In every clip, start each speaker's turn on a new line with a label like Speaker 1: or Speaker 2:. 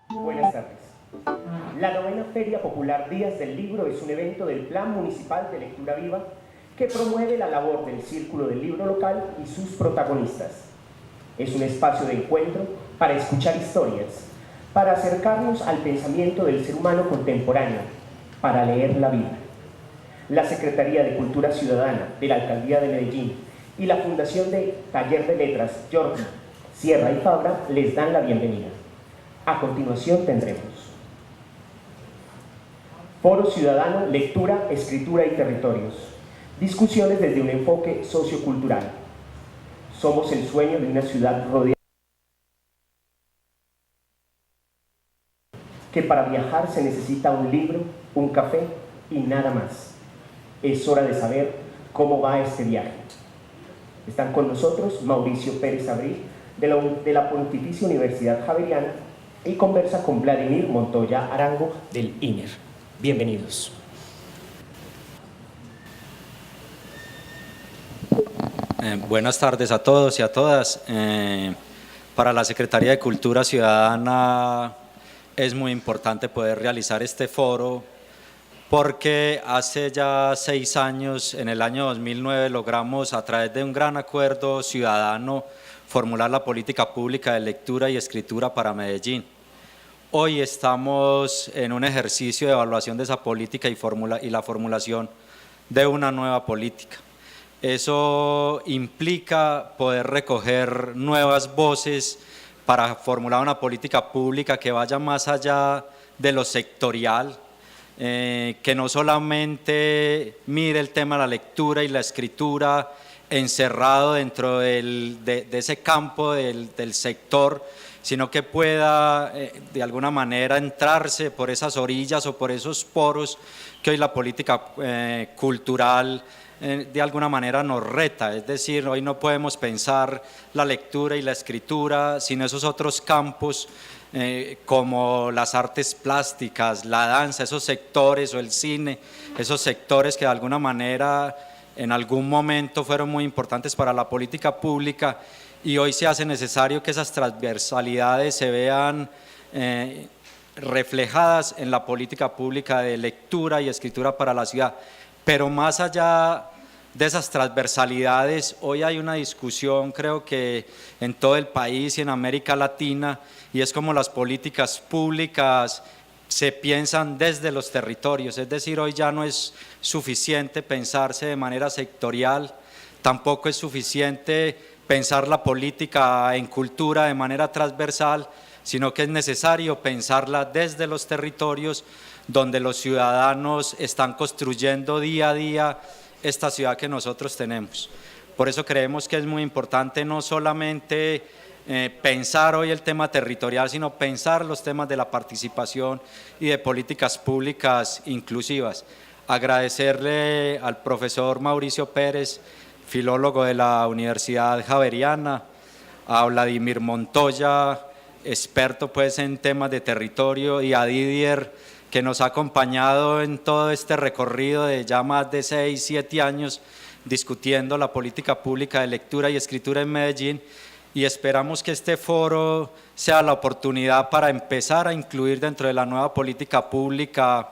Speaker 1: Buenas tardes. La novena Feria Popular Días del Libro es un evento del Plan Municipal de Lectura Viva que promueve la labor del Círculo del Libro local y sus protagonistas. Es un espacio de encuentro para escuchar historias, para acercarnos al pensamiento del ser humano contemporáneo, para leer la vida. La Secretaría de Cultura Ciudadana de la Alcaldía de Medellín y la Fundación de Taller de Letras Jordi, Sierra y Fabra les dan la bienvenida. A continuación tendremos Foro Ciudadano, Lectura, Escritura y Territorios. Discusiones desde un enfoque sociocultural. Somos el sueño de una ciudad rodeada que para viajar se necesita un libro, un café y nada más. Es hora de saber cómo va este viaje. Están con nosotros Mauricio Pérez Abril de la Pontificia Universidad Javeriana y conversa con Vladimir Montoya Arango del INER. Bienvenidos.
Speaker 2: Buenas tardes a todos y a todas. Para la Secretaría de Cultura Ciudadana es muy importante poder realizar este foro porque hace ya 6 años, en el año 2009, logramos a través de un gran acuerdo ciudadano formular la política pública de lectura y escritura para Medellín. Hoy estamos en un ejercicio de evaluación de esa política y la formulación de una nueva política. Eso implica poder recoger nuevas voces para formular una política pública que vaya más allá de lo sectorial, que no solamente mire el tema de la lectura y la escritura encerrado dentro de ese campo del sector, sino que pueda de alguna manera entrarse por esas orillas o por esos poros que hoy la política cultural de alguna manera nos reta. Es decir, hoy no podemos pensar la lectura y la escritura sin esos otros campos como las artes plásticas, la danza, esos sectores, o el cine, esos sectores que de alguna manera en algún momento fueron muy importantes para la política pública y hoy se hace necesario que esas transversalidades se vean reflejadas en la política pública de lectura y escritura para la ciudad. Pero más allá de esas transversalidades, hoy hay una discusión, creo que en todo el país y en América Latina, y es como las políticas públicas se piensan desde los territorios. Es decir, hoy ya no es suficiente pensarse de manera sectorial, tampoco es suficiente pensar la política en cultura de manera transversal, sino que es necesario pensarla desde los territorios donde los ciudadanos están construyendo día a día esta ciudad que nosotros tenemos. Por eso creemos que es muy importante no solamente pensar hoy el tema territorial, sino pensar los temas de la participación y de políticas públicas inclusivas. Agradecerle al profesor Mauricio Pérez, filólogo de la Universidad Javeriana, a Vladimir Montoya, experto pues en temas de territorio, y a Didier, que nos ha acompañado en todo este recorrido de ya más de 6, 7 años discutiendo la política pública de lectura y escritura en Medellín, y esperamos que este foro sea la oportunidad para empezar a incluir dentro de la nueva política pública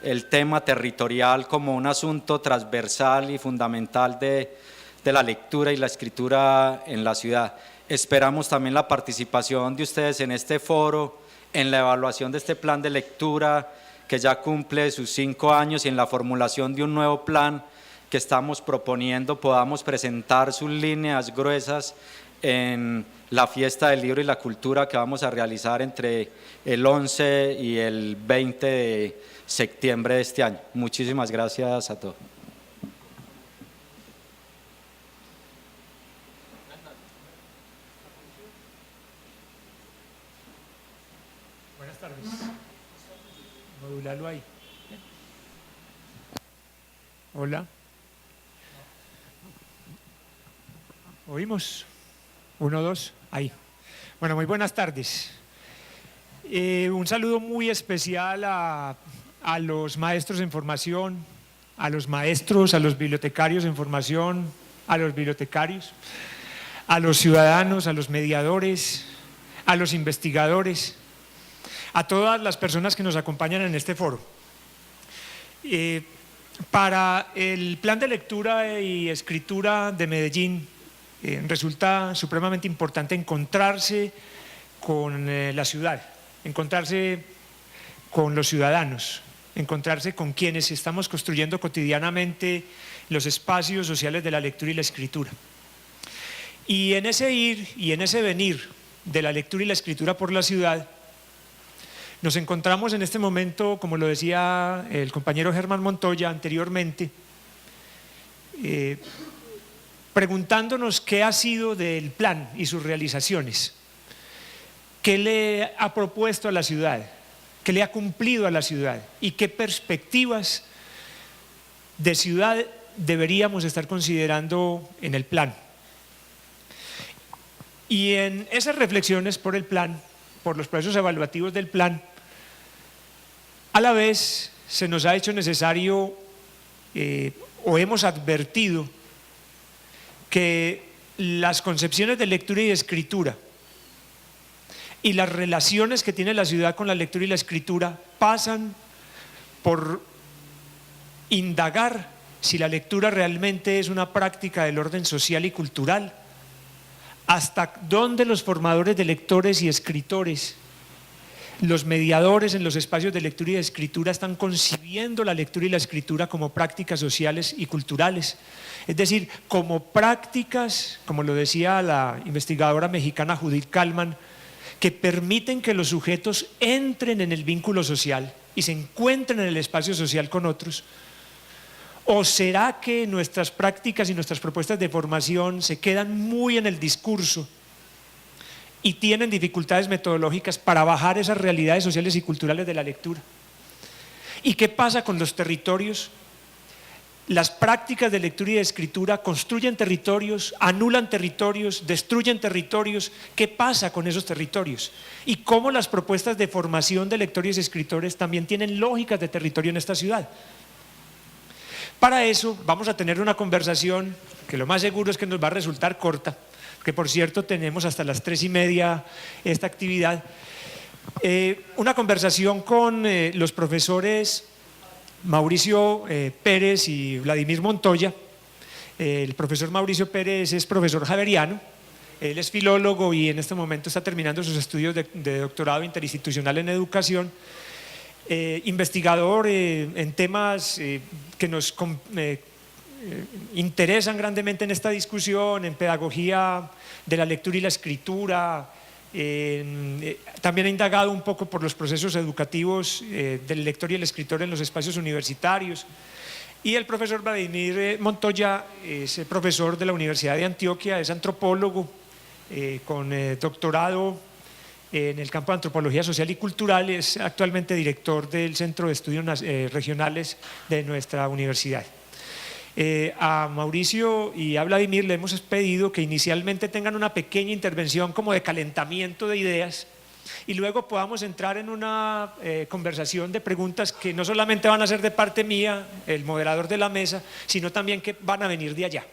Speaker 2: el tema territorial como un asunto transversal y fundamental de la lectura y la escritura en la ciudad. Esperamos también la participación de ustedes en este foro, en la evaluación de este plan de lectura que ya cumple sus 5 años y en la formulación de un nuevo plan que estamos proponiendo podamos presentar sus líneas gruesas en la fiesta del libro y la cultura que vamos a realizar entre el 11 y el 20 de septiembre de este año. Muchísimas gracias a todos.
Speaker 3: Buenas tardes. Modularlo ahí. Hola. ¿Oímos? 1, 2, ahí. Bueno, muy buenas tardes. Un saludo muy especial a los maestros en formación, a los maestros, a los bibliotecarios en formación, a los bibliotecarios, a los ciudadanos, a los mediadores, a los investigadores, a todas las personas que nos acompañan en este foro. Para el plan de lectura y escritura de Medellín resulta supremamente importante encontrarse con la ciudad, encontrarse con los ciudadanos, encontrarse con quienes estamos construyendo cotidianamente los espacios sociales de la lectura y la escritura. Y en ese ir y en ese venir de la lectura y la escritura por la ciudad, nos encontramos en este momento, como lo decía el compañero Germán Montoya anteriormente, preguntándonos qué ha sido del plan y sus realizaciones, qué le ha propuesto a la ciudad, qué le ha cumplido a la ciudad y qué perspectivas de ciudad deberíamos estar considerando en el plan. Y en esas reflexiones por el plan, por los procesos evaluativos del plan, a la vez se nos ha hecho necesario o hemos advertido que las concepciones de lectura y de escritura y las relaciones que tiene la ciudad con la lectura y la escritura pasan por indagar si la lectura realmente es una práctica del orden social y cultural, hasta dónde los formadores de lectores y escritores, los mediadores en los espacios de lectura y de escritura están concibiendo la lectura y la escritura como prácticas sociales y culturales, es decir, como prácticas, como lo decía la investigadora mexicana Judith Kalman, que permiten que los sujetos entren en el vínculo social y se encuentren en el espacio social con otros. ¿O será que nuestras prácticas y nuestras propuestas de formación se quedan muy en el discurso y tienen dificultades metodológicas para bajar esas realidades sociales y culturales de la lectura? ¿Y qué pasa con los territorios? Las prácticas de lectura y de escritura construyen territorios, anulan territorios, destruyen territorios. ¿Qué pasa con esos territorios? Y cómo las propuestas de formación de lectores y escritores también tienen lógicas de territorio en esta ciudad. Para eso vamos a tener una conversación que lo más seguro es que nos va a resultar corta, que por cierto tenemos hasta las 3:30 esta actividad, una conversación con los profesores Mauricio Pérez y Vladimir Montoya. El profesor Mauricio Pérez es profesor javeriano, él es filólogo y en este momento está terminando sus estudios de doctorado interinstitucional en educación, investigador en temas que nos interesan grandemente en esta discusión, en pedagogía de la lectura y la escritura. También ha indagado un poco por los procesos educativos del lector y el escritor en los espacios universitarios. Y el profesor Vladimir Montoya es profesor de la Universidad de Antioquia, es antropólogo con doctorado en el campo de antropología social y cultural, es actualmente director del Centro de Estudios Regionales de nuestra universidad. A Mauricio y a Vladimir le hemos pedido que inicialmente tengan una pequeña intervención como de calentamiento de ideas y luego podamos entrar en una conversación de preguntas que no solamente van a ser de parte mía, el moderador de la mesa, sino también que van a venir de allá.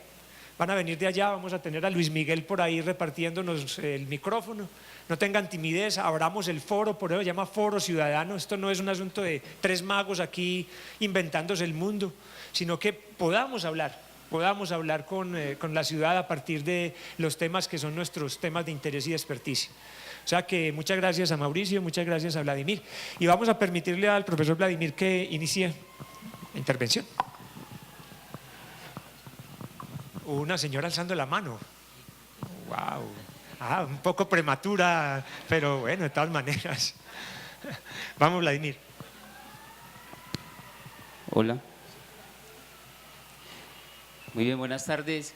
Speaker 3: Van a venir de allá, vamos a tener a Luis Miguel por ahí repartiéndonos el micrófono. No tengan timidez, abramos el foro, por eso se llama Foro Ciudadano. Esto no es un asunto de tres magos aquí inventándose el mundo, sino que podamos hablar con la ciudad a partir de los temas que son nuestros temas de interés y de experticia. O sea que muchas gracias a Mauricio, muchas gracias a Vladimir. Y vamos a permitirle al profesor Vladimir que inicie la intervención. Una señora alzando la mano. ¡Wow! Un poco prematura, pero bueno, de todas maneras. Vamos, Vladimir.
Speaker 4: Hola. Muy bien, buenas tardes.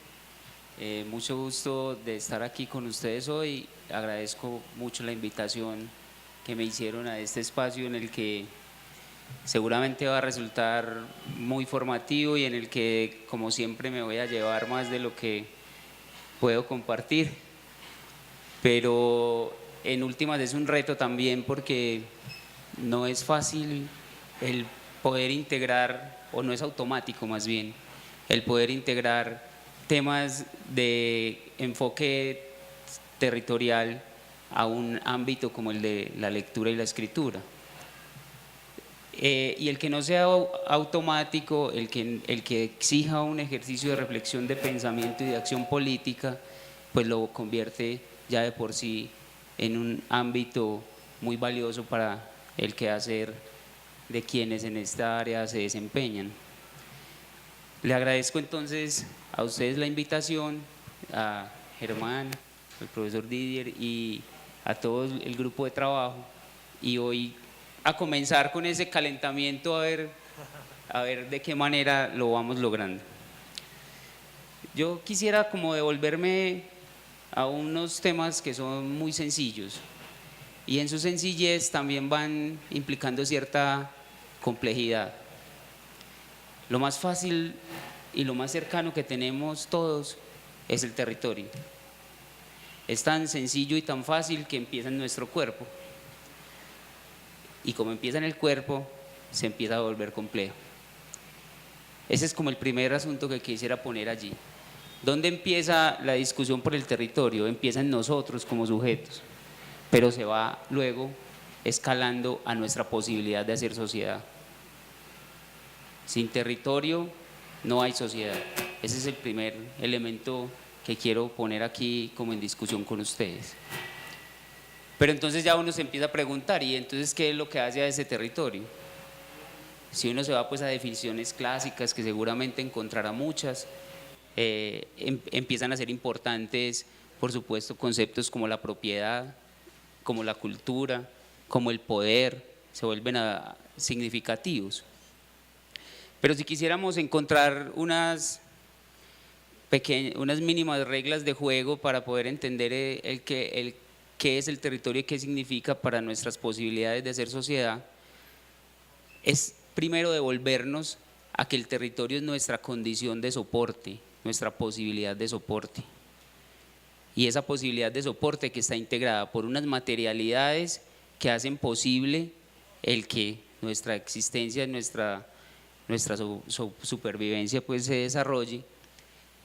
Speaker 4: Mucho gusto de estar aquí con ustedes hoy. Agradezco mucho la invitación que me hicieron a este espacio en el que seguramente va a resultar muy formativo y en el que, como siempre, me voy a llevar más de lo que puedo compartir. Pero en últimas es un reto también porque no es fácil el poder integrar o no es automático más bien, el poder integrar temas de enfoque territorial a un ámbito como el de la lectura y la escritura. Y el que no sea automático, el que exija un ejercicio de reflexión, de pensamiento y de acción política, pues lo convierte ya de por sí en un ámbito muy valioso para el quehacer de quienes en esta área se desempeñan. Le agradezco entonces a ustedes la invitación, a Germán, al profesor Didier y a todo el grupo de trabajo, y hoy a comenzar con ese calentamiento a ver de qué manera lo vamos logrando. Yo quisiera como devolverme a unos temas que son muy sencillos y en su sencillez también van implicando cierta complejidad. Lo más fácil y lo más cercano que tenemos todos es el territorio. Es tan sencillo y tan fácil que empieza en nuestro cuerpo. Y como empieza en el cuerpo, se empieza a volver complejo. Ese es como el primer asunto que quisiera poner allí. ¿Dónde empieza la discusión por el territorio? Empieza en nosotros como sujetos, pero se va luego escalando a nuestra posibilidad de hacer sociedad. Sin territorio no hay sociedad. Ese es el primer elemento que quiero poner aquí como en discusión con ustedes. Pero entonces ya uno se empieza a preguntar, ¿y entonces qué es lo que hace a ese territorio? Si uno se va pues a definiciones clásicas, que seguramente encontrará muchas, empiezan a ser importantes, por supuesto, conceptos como la propiedad, como la cultura, como el poder, se vuelven significativos. Pero si quisiéramos encontrar unas mínimas reglas de juego para poder entender qué es el territorio y qué significa para nuestras posibilidades de hacer sociedad, es primero devolvernos a que el territorio es nuestra condición de soporte, nuestra posibilidad de soporte. Y esa posibilidad de soporte que está integrada por unas materialidades que hacen posible el que nuestra existencia, nuestra supervivencia pues se desarrolle,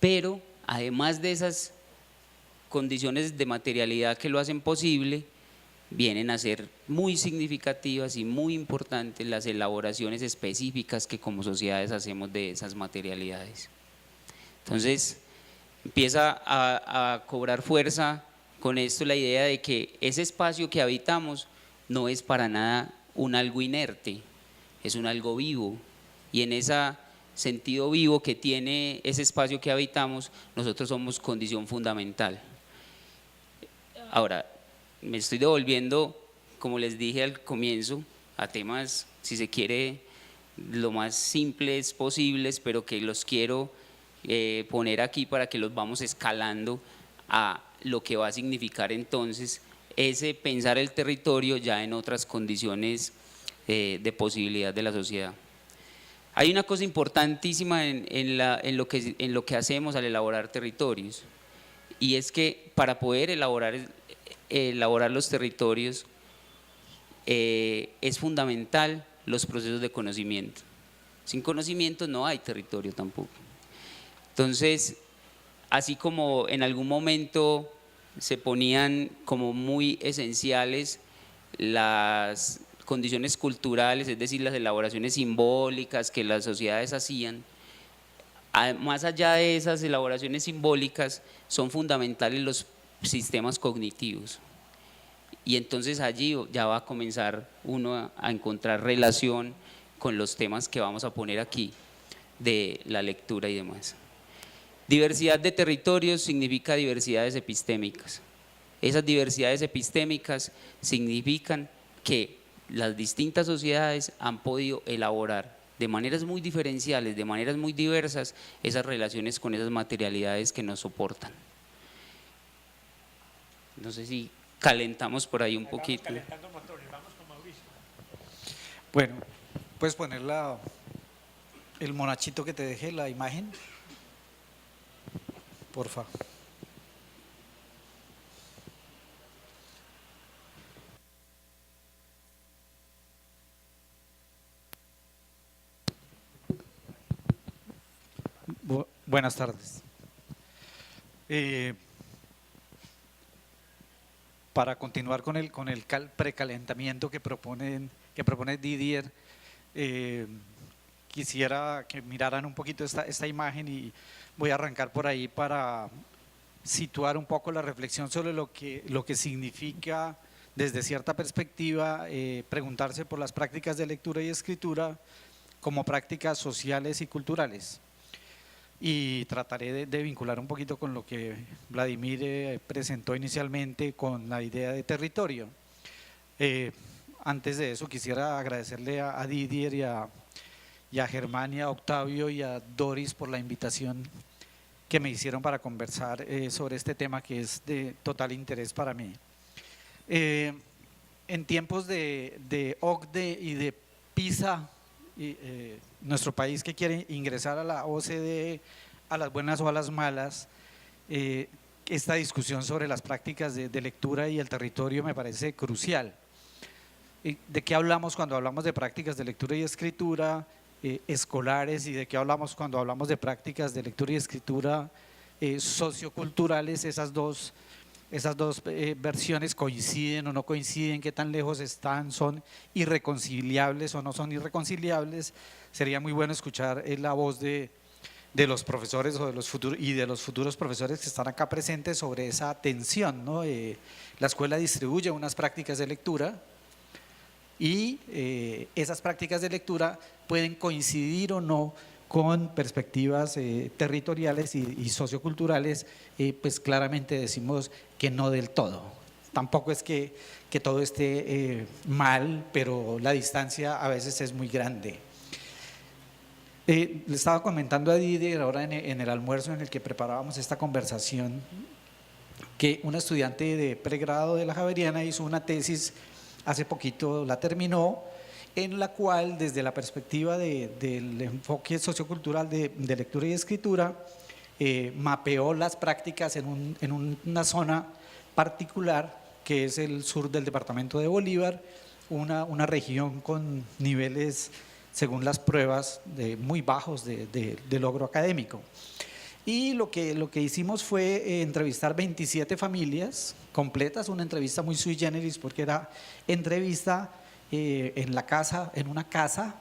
Speaker 4: pero además de esas condiciones de materialidad que lo hacen posible, vienen a ser muy significativas y muy importantes las elaboraciones específicas que como sociedades hacemos de esas materialidades. Entonces empieza a cobrar fuerza con esto la idea de que ese espacio que habitamos no es para nada un algo inerte, es un algo vivo, y en ese sentido vivo que tiene ese espacio que habitamos, nosotros somos condición fundamental. Ahora, me estoy devolviendo, como les dije al comienzo, a temas, si se quiere, lo más simples posibles, pero que los quiero poner aquí para que los vamos escalando a lo que va a significar entonces ese pensar el territorio ya en otras condiciones de posibilidad de la sociedad. Hay una cosa importantísima en lo que hacemos al elaborar territorios, y es que para poder elaborar los territorios es fundamental los procesos de conocimiento. Sin conocimiento no hay territorio tampoco. Entonces, así como en algún momento se ponían como muy esenciales las condiciones culturales, es decir, las elaboraciones simbólicas que las sociedades hacían, más allá de esas elaboraciones simbólicas son fundamentales los sistemas cognitivos, y entonces allí ya va a comenzar uno a encontrar relación con los temas que vamos a poner aquí de la lectura y demás. Diversidad de territorios significa diversidades epistémicas. Esas diversidades epistémicas significan que las distintas sociedades han podido elaborar de maneras muy diferenciales, de maneras muy diversas, esas relaciones con esas materialidades que nos soportan. No sé si calentamos por ahí un poquito.
Speaker 3: Calentando motores, vamos con Mauricio.
Speaker 5: Bueno, puedes poner el monachito que te dejé, la imagen, porfa. Buenas tardes. Para continuar con el precalentamiento que propone Didier, quisiera que miraran un poquito esta imagen y voy a arrancar por ahí para situar un poco la reflexión sobre lo que significa desde cierta perspectiva preguntarse por las prácticas de lectura y escritura como prácticas sociales y culturales. Y trataré de vincular un poquito con lo que Vladimir presentó inicialmente con la idea de territorio. Antes de eso quisiera agradecerle a Didier y a Germán y a Octavio y a Doris por la invitación que me hicieron para conversar sobre este tema que es de total interés para mí. En tiempos de OCDE y de PISA, nuestro país que quiere ingresar a la OCDE, a las buenas o a las malas, esta discusión sobre las prácticas de lectura y el territorio me parece crucial. ¿De qué hablamos cuando hablamos de prácticas de lectura y escritura escolares y de qué hablamos cuando hablamos de prácticas de lectura y escritura socioculturales? Esas dos versiones coinciden o no coinciden, qué tan lejos están, son irreconciliables o no son irreconciliables. Sería muy bueno escuchar la voz de los profesores o de los futuros profesores que están acá presentes sobre esa tensión, ¿no? La escuela distribuye unas prácticas de lectura y esas prácticas de lectura pueden coincidir o no con perspectivas territoriales y socioculturales, pues claramente decimos que no del todo. Tampoco es que todo esté mal, pero la distancia a veces es muy grande. Le estaba comentando a Didier ahora en el almuerzo en el que preparábamos esta conversación que una estudiante de pregrado de la Javeriana hizo una tesis, hace poquito la terminó, en la cual desde la perspectiva del enfoque sociocultural de lectura y escritura mapeó las prácticas en una zona particular que es el sur del departamento de Bolívar, una región con niveles según las pruebas muy bajos de logro académico. Y lo que hicimos fue entrevistar 27 familias completas, una entrevista muy sui generis porque era entrevista en una casa,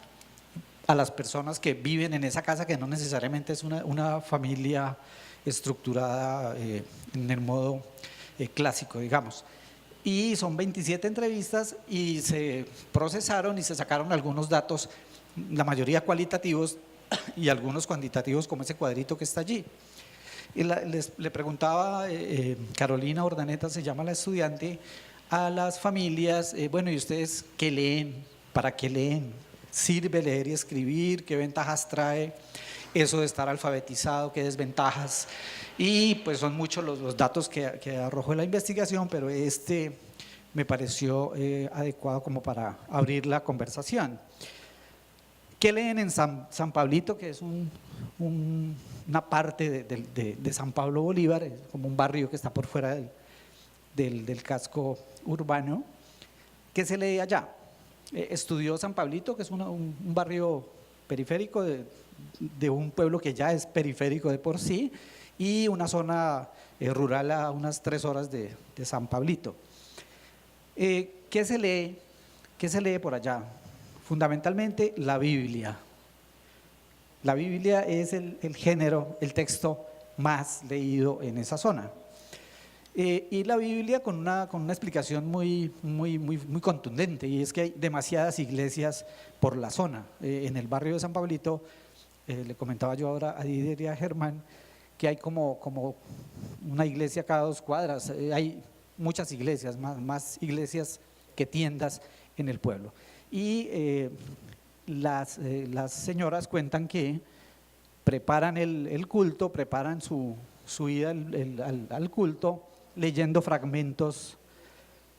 Speaker 5: a las personas que viven en esa casa, que no necesariamente es una familia estructurada en el modo clásico, digamos. Y son 27 entrevistas y se procesaron y se sacaron algunos datos, la mayoría cualitativos y algunos cuantitativos, como ese cuadrito que está allí. Y le preguntaba, Carolina Ordaneta se llama la estudiante, a las familias, bueno, ¿y ustedes qué leen? ¿Para qué leen? ¿Sirve leer y escribir? ¿Qué ventajas trae eso de estar alfabetizado? ¿Qué desventajas? Y pues son muchos los datos que arrojó la investigación, pero me pareció adecuado como para abrir la conversación. ¿Qué leen en San Pablito, que es una parte de San Pablo Bolívar, es como un barrio que está por fuera del casco urbano? ¿Qué se lee allá? Estudió San Pablito, que es un barrio periférico de un pueblo que ya es periférico de por sí, y una zona rural a unas 3 horas de San Pablito. ¿Qué se lee? ¿Qué se lee por allá? Fundamentalmente la Biblia. La Biblia es el género, el texto más leído en esa zona. Y la Biblia con una explicación muy contundente, y es que hay demasiadas iglesias por la zona. En el barrio de San Pablito, le comentaba yo ahora a Didier y a Germán, que hay como una iglesia cada 2 cuadras, hay muchas iglesias, más iglesias que tiendas en el pueblo. Y las señoras cuentan que preparan el culto, preparan su ida al culto, leyendo fragmentos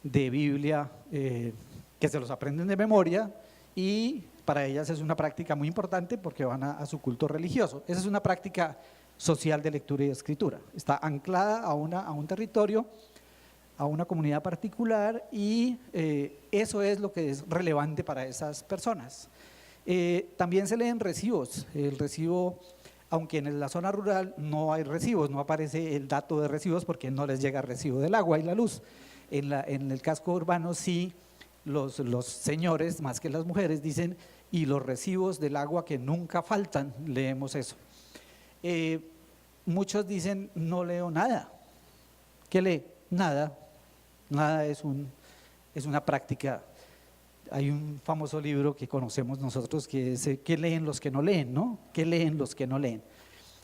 Speaker 5: de Biblia que se los aprenden de memoria, y para ellas es una práctica muy importante porque van a su culto religioso. Esa es una práctica social de lectura y escritura, está anclada a un territorio, a una comunidad particular, y eso es lo que es relevante para esas personas. También se leen recibos, el recibo aunque en la zona rural no hay recibos, no aparece el dato de recibos porque no les llega recibo del agua y la luz. En el casco urbano sí, los señores, más que las mujeres, dicen, y los recibos del agua que nunca faltan, leemos eso. Muchos dicen, no leo nada. ¿Qué lee? Nada. Nada es una práctica. Hay un famoso libro que conocemos nosotros que es ¿qué leen los que no leen? ¿No? ¿Qué leen los que no leen?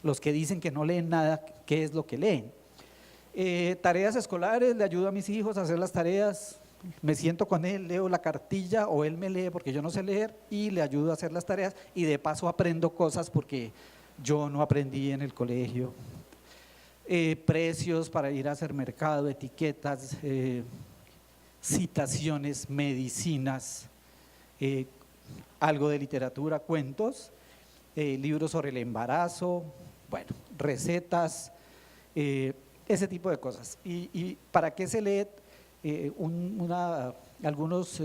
Speaker 5: Los que dicen que no leen nada, ¿qué es lo que leen? Tareas escolares, le ayudo a mis hijos a hacer las tareas, me siento con él, leo la cartilla o él me lee porque yo no sé leer y le ayudo a hacer las tareas y de paso aprendo cosas porque yo no aprendí en el colegio. Precios para ir a hacer mercado, etiquetas, citaciones, medicinas, algo de literatura, cuentos, libros sobre el embarazo, bueno, recetas, ese tipo de cosas. ¿Y para qué se lee? Algunos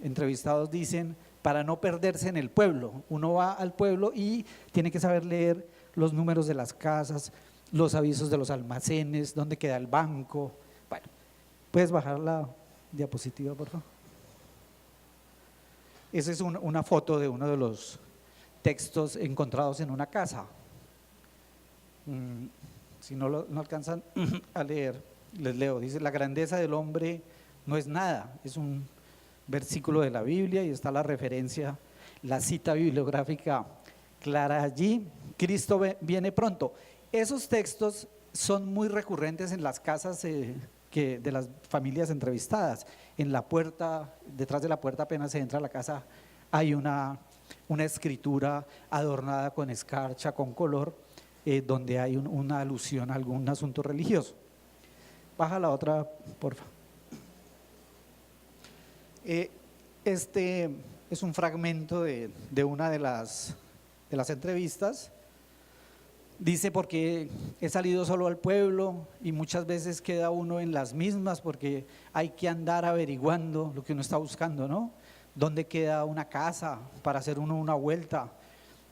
Speaker 5: entrevistados dicen, para no perderse en el pueblo. Uno va al pueblo y tiene que saber leer los números de las casas, los avisos de los almacenes, dónde queda el banco. Bueno, ¿puedes bajar la diapositiva, por favor? Esa es una foto de uno de los textos encontrados en una casa. Si no alcanzan a leer, les leo. Dice, la grandeza del hombre no es nada. Es un versículo de la Biblia y está la referencia, la cita bibliográfica clara allí. Cristo viene pronto. Esos textos son muy recurrentes en las casas de las familias entrevistadas. En la puerta, detrás de la puerta apenas se entra a la casa, hay una escritura adornada con escarcha, con color, donde hay una alusión a algún asunto religioso. Baja la otra, por favor. Este es un fragmento de una de las entrevistas. Dice, porque he salido solo al pueblo y muchas veces queda uno en las mismas porque hay que andar averiguando lo que uno está buscando, ¿no? ¿Dónde queda una casa para hacer uno una vuelta?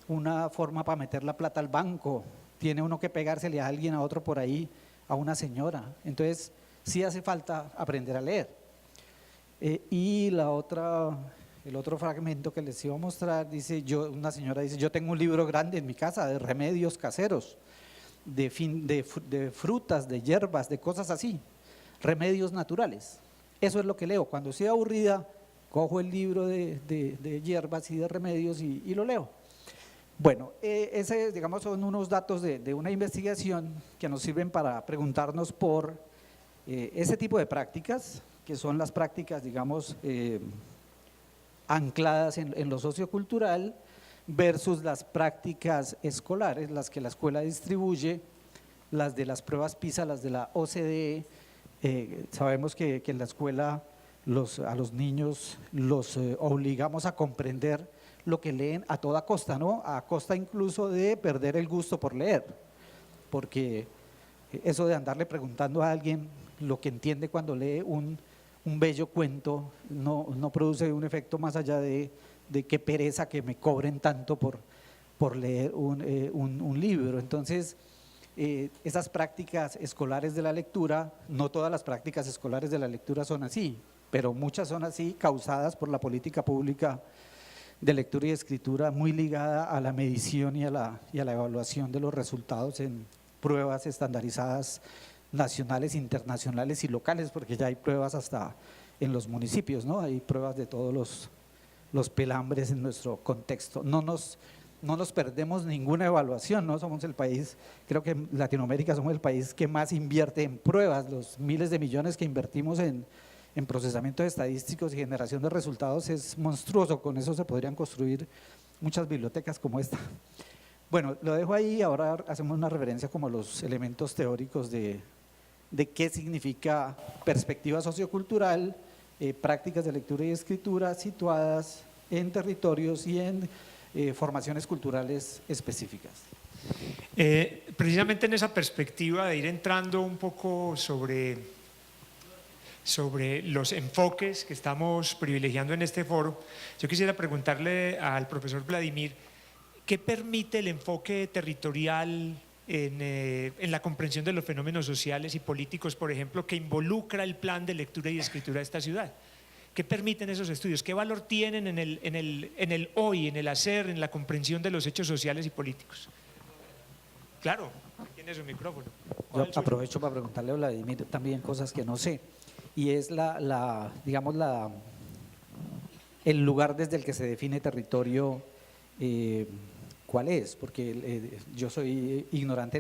Speaker 5: Una forma para meter la plata al banco. Tiene uno que pegársele a alguien, a otro por ahí, a una señora. Entonces, sí hace falta aprender a leer. Y el otro fragmento que les iba a mostrar, dice, una señora dice, yo tengo un libro grande en mi casa de remedios caseros, de frutas, de hierbas, de cosas así, remedios naturales. Eso es lo que leo. Cuando estoy aburrida, cojo el libro de hierbas y de remedios y lo leo. Bueno, ese, digamos, son unos datos de una investigación que nos sirven para preguntarnos por ese tipo de prácticas, que son las prácticas, digamos, ancladas en lo sociocultural versus las prácticas escolares, las que la escuela distribuye, las de las pruebas PISA, las de la OCDE. Sabemos que en la escuela a los niños los obligamos a comprender lo que leen a toda costa, ¿no? A costa incluso de perder el gusto por leer, porque eso de andarle preguntando a alguien lo que entiende cuando lee un bello cuento no produce un efecto más allá de qué pereza que me cobren tanto por leer un libro. Entonces, esas prácticas escolares de la lectura, no todas las prácticas escolares de la lectura son así, pero muchas son así, causadas por la política pública de lectura y escritura muy ligada a la medición y a la evaluación de los resultados en pruebas estandarizadas nacionales, internacionales y locales, porque ya hay pruebas hasta en los municipios, ¿no? Hay pruebas de todos los pelambres en nuestro contexto. No nos perdemos ninguna evaluación, ¿no? Somos el país, creo que en Latinoamérica somos el país que más invierte en pruebas. Los miles de millones que invertimos en procesamientos estadísticos y generación de resultados es monstruoso. Con eso se podrían construir muchas bibliotecas como esta. Bueno, lo dejo ahí. Ahora hacemos una referencia como a los elementos teóricos de qué significa perspectiva sociocultural, prácticas de lectura y escritura situadas en territorios y en formaciones culturales específicas.
Speaker 3: Precisamente en esa perspectiva de ir entrando un poco sobre los enfoques que estamos privilegiando en este foro, yo quisiera preguntarle al profesor Vladimir ¿qué permite el enfoque territorial en la comprensión de los fenómenos sociales y políticos, por ejemplo, que involucra el plan de lectura y escritura de esta ciudad? ¿Qué permiten esos estudios? ¿Qué valor tienen en el hoy, en el hacer, en la comprensión de los hechos sociales y políticos? Claro, tiene su micrófono.
Speaker 5: Yo aprovecho para preguntarle a Vladimir también cosas que no sé, y es digamos, el lugar desde el que se define territorio, ¿cuál es? Porque yo soy ignorante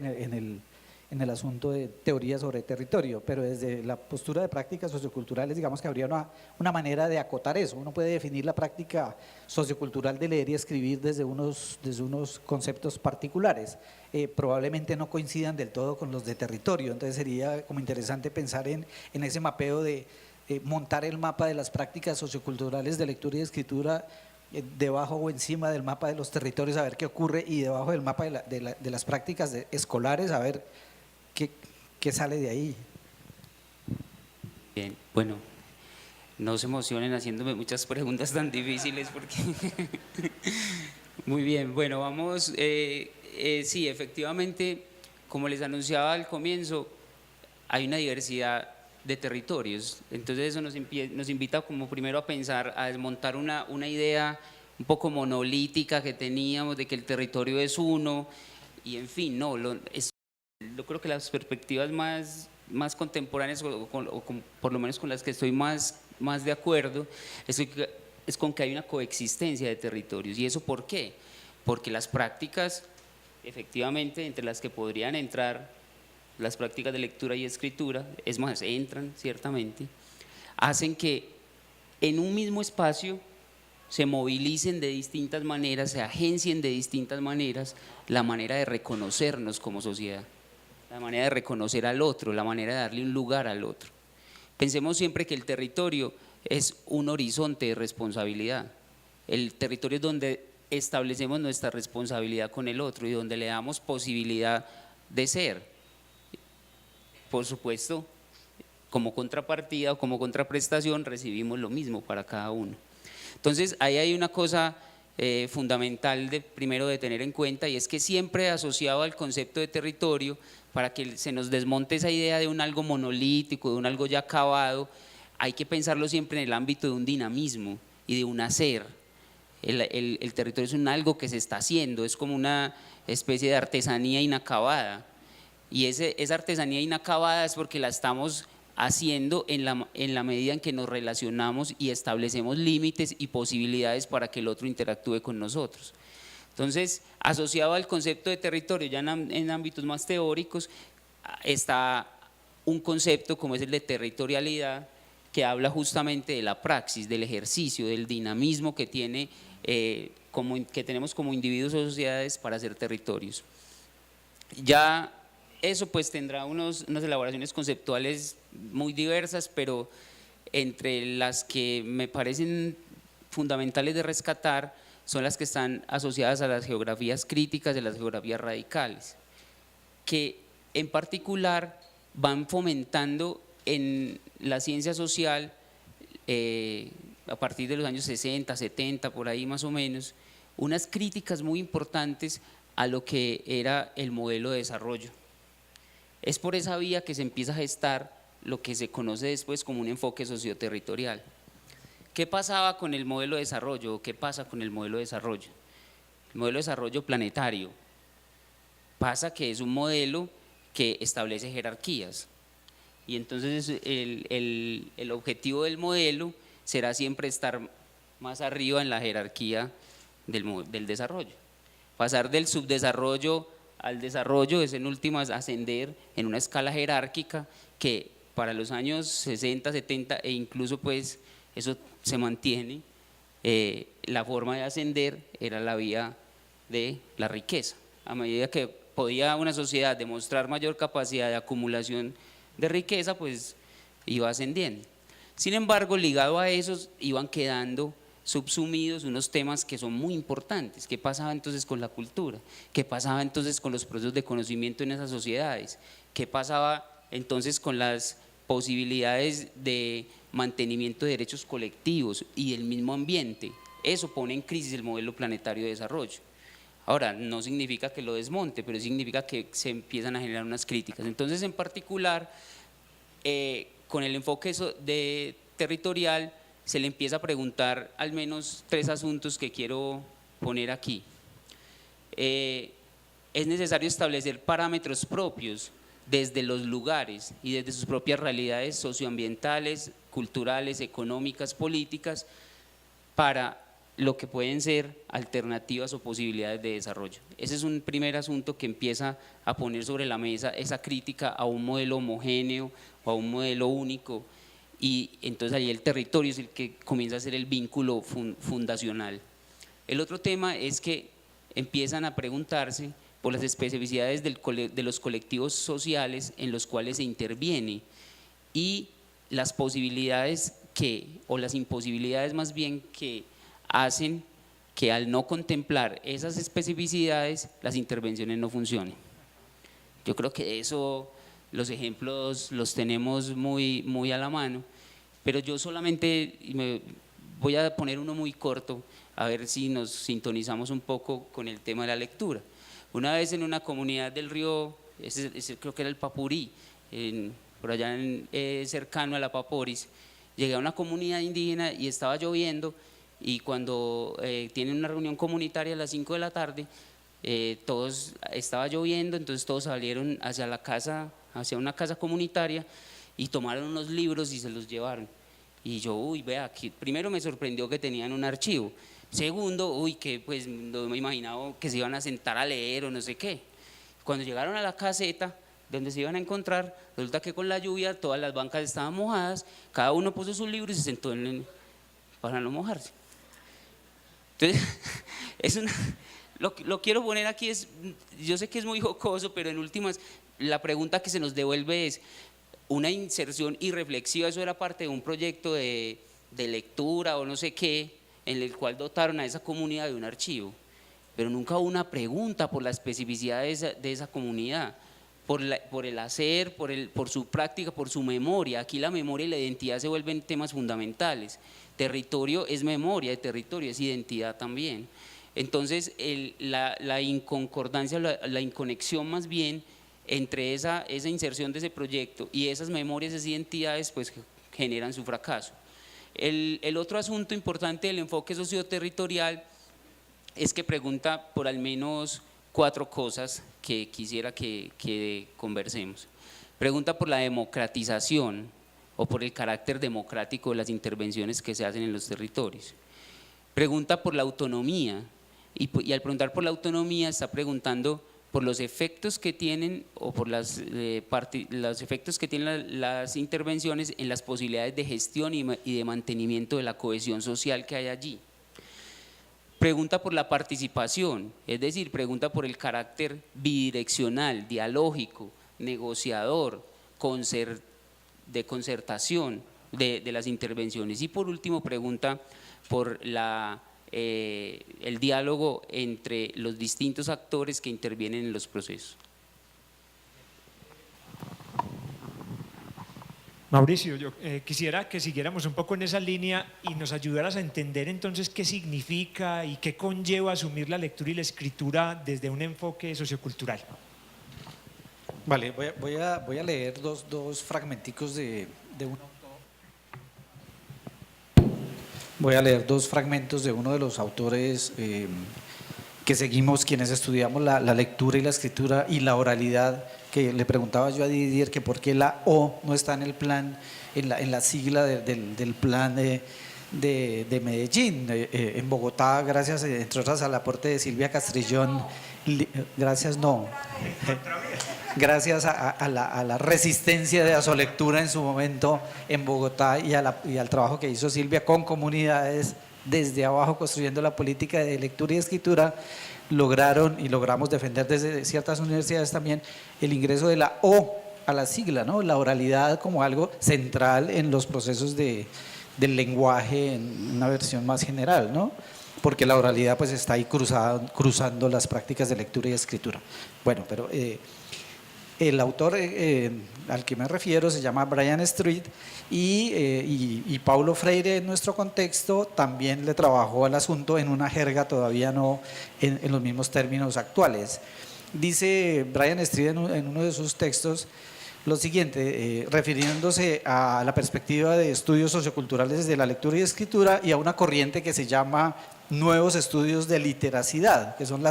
Speaker 5: en el asunto de teoría sobre territorio, pero desde la postura de prácticas socioculturales, digamos que habría una manera de acotar eso. Uno puede definir la práctica sociocultural de leer y escribir desde unos conceptos particulares. Probablemente no coincidan del todo con los de territorio, entonces sería como interesante pensar en ese mapeo de montar el mapa de las prácticas socioculturales de lectura y escritura debajo o encima del mapa de los territorios, a ver qué ocurre, y debajo del mapa de las prácticas escolares, a ver qué sale de ahí.
Speaker 4: Bien, bueno, no se emocionen haciéndome muchas preguntas tan difíciles porque… Muy bien, bueno, vamos, sí, efectivamente, como les anunciaba al comienzo, hay una diversidad de territorios, entonces eso nos invita como primero a pensar, a desmontar una idea un poco monolítica que teníamos de que el territorio es uno, y en fin, no, yo creo que las perspectivas más contemporáneas, por lo menos con las que estoy más de acuerdo, es con que hay una coexistencia de territorios. ¿Y eso por qué? Porque las prácticas, efectivamente, entre las que podrían entrar las prácticas de lectura y escritura, es más, entran ciertamente, hacen que en un mismo espacio se movilicen de distintas maneras, se agencien de distintas maneras la manera de reconocernos como sociedad, la manera de reconocer al otro, la manera de darle un lugar al otro. Pensemos siempre que el territorio es un horizonte de responsabilidad. El territorio es donde establecemos nuestra responsabilidad con el otro y donde le damos posibilidad de ser. Por supuesto, como contrapartida o como contraprestación recibimos lo mismo para cada uno. Entonces, ahí hay una cosa fundamental primero de tener en cuenta, y es que siempre asociado al concepto de territorio, para que se nos desmonte esa idea de un algo monolítico, de un algo ya acabado, hay que pensarlo siempre en el ámbito de un dinamismo y de un hacer. El territorio es un algo que se está haciendo, es como una especie de artesanía inacabada, y esa artesanía inacabada es porque la estamos haciendo en la medida en que nos relacionamos y establecemos límites y posibilidades para que el otro interactúe con nosotros. Entonces, asociado al concepto de territorio, ya en ámbitos más teóricos, está un concepto como es el de territorialidad, que habla justamente de la praxis, del ejercicio, del dinamismo que tenemos como individuos o sociedades para hacer territorios. Ya eso pues tendrá unas elaboraciones conceptuales muy diversas, pero entre las que me parecen fundamentales de rescatar son las que están asociadas a las geografías críticas y a las geografías radicales, que en particular van fomentando en la ciencia social, a partir de los años 60, 70, por ahí más o menos, unas críticas muy importantes a lo que era el modelo de desarrollo. Es por esa vía que se empieza a gestar lo que se conoce después como un enfoque socioterritorial. ¿Qué pasaba con el modelo de desarrollo? ¿Qué pasa con el modelo de desarrollo? El modelo de desarrollo planetario pasa que es un modelo que establece jerarquías, y entonces el objetivo del modelo será siempre estar más arriba en la jerarquía del desarrollo. Pasar del subdesarrollo al desarrollo es en últimas ascender en una escala jerárquica que para los años 60, 70 e incluso pues eso se mantiene, la forma de ascender era la vía de la riqueza. A medida que podía una sociedad demostrar mayor capacidad de acumulación de riqueza, pues iba ascendiendo. Sin embargo, ligado a esos iban quedando subsumidos unos temas que son muy importantes. ¿Qué pasaba entonces con la cultura? ¿Qué pasaba entonces con los procesos de conocimiento en esas sociedades? ¿Qué pasaba entonces con las posibilidades de mantenimiento de derechos colectivos y del mismo ambiente? Eso pone en crisis el modelo planetario de desarrollo. Ahora, no significa que lo desmonte, pero significa que se empiezan a generar unas críticas. Entonces, en particular, con el enfoque territorial, se le empieza a preguntar al menos 3 asuntos que quiero poner aquí. Es necesario establecer parámetros propios desde los lugares y desde sus propias realidades socioambientales, culturales, económicas, políticas, para lo que pueden ser alternativas o posibilidades de desarrollo. Ese es un primer asunto que empieza a poner sobre la mesa esa crítica a un modelo homogéneo o a un modelo único, y entonces allí el territorio es el que comienza a ser el vínculo fundacional. El otro tema es que empiezan a preguntarse por las especificidades de los colectivos sociales en los cuales se interviene y las posibilidades o las imposibilidades más bien que hacen que al no contemplar esas especificidades las intervenciones no funcionen. Yo creo que eso, los ejemplos los tenemos muy a la mano, pero yo solamente voy a poner uno muy corto, a ver si nos sintonizamos un poco con el tema de la lectura. Una vez en una comunidad del río, ese creo que era el Papurí, por allá cercano a la Paporis, llegué a una comunidad indígena y estaba lloviendo, y cuando tienen una reunión comunitaria a las 5 de la tarde, estaba lloviendo, entonces todos salieron hacia la casa, hacia una casa comunitaria, y tomaron unos libros y se los llevaron. Y yo, vea, aquí, primero me sorprendió que tenían un archivo. Segundo, que pues no me imaginaba que se iban a sentar a leer o no sé qué. Cuando llegaron a la caseta donde se iban a encontrar, resulta que con la lluvia todas las bancas estaban mojadas, cada uno puso su libro y se sentó para no mojarse. Entonces, lo quiero poner aquí, yo sé que es muy jocoso, pero en últimas, la pregunta que se nos devuelve es una inserción irreflexiva. Eso era parte de un proyecto de lectura o no sé qué, en el cual dotaron a esa comunidad de un archivo, pero nunca hubo una pregunta por la especificidad de esa comunidad, por el hacer, por su práctica, por su memoria. Aquí la memoria y la identidad se vuelven temas fundamentales. Territorio es memoria, territorio es identidad también. Entonces la inconcordancia, la inconexión más bien entre esa inserción de ese proyecto y esas memorias, esas identidades, pues generan su fracaso. El otro asunto importante del enfoque socioterritorial es que pregunta por al menos 4 cosas que quisiera que conversemos. Pregunta por la democratización o por el carácter democrático de las intervenciones que se hacen en los territorios. Pregunta por la autonomía, y al preguntar por la autonomía está preguntando por los efectos que tienen o por los efectos que tienen las intervenciones en las posibilidades de gestión y de mantenimiento de la cohesión social que hay allí. Pregunta por la participación, es decir, pregunta por el carácter bidireccional, dialógico, negociador, de concertación de las intervenciones. Y por último, pregunta por el diálogo entre los distintos actores que intervienen en los procesos.
Speaker 3: Mauricio, yo quisiera que siguiéramos un poco en esa línea y nos ayudaras a entender entonces qué significa y qué conlleva asumir la lectura y la escritura desde un enfoque sociocultural.
Speaker 5: Vale, voy a leer dos fragmenticos de un autor. Voy a leer 2 fragmentos de uno de los autores que seguimos, quienes estudiamos la lectura y la escritura y la oralidad, que le preguntaba yo a Didier que por qué la O no está en el plan, en la sigla del plan de Medellín. En Bogotá, gracias entre otras al aporte de Silvia Castrillón, gracias a la resistencia de Asolectura en su momento en Bogotá y al trabajo que hizo Silvia con comunidades desde abajo construyendo la política de lectura y escritura, logramos defender desde ciertas universidades también el ingreso de la O a la sigla, ¿no? La oralidad como algo central en los procesos del lenguaje en una versión más general, ¿no? Porque la oralidad pues está ahí cruzando las prácticas de lectura y escritura. Bueno, pero El autor al que me refiero se llama Brian Street y Paulo Freire, en nuestro contexto, también le trabajó al asunto en una jerga todavía no en los mismos términos actuales. Dice Brian Street en uno de sus textos lo siguiente, refiriéndose a la perspectiva de estudios socioculturales de la lectura y escritura y a una corriente que se llama nuevos estudios de literacidad, que son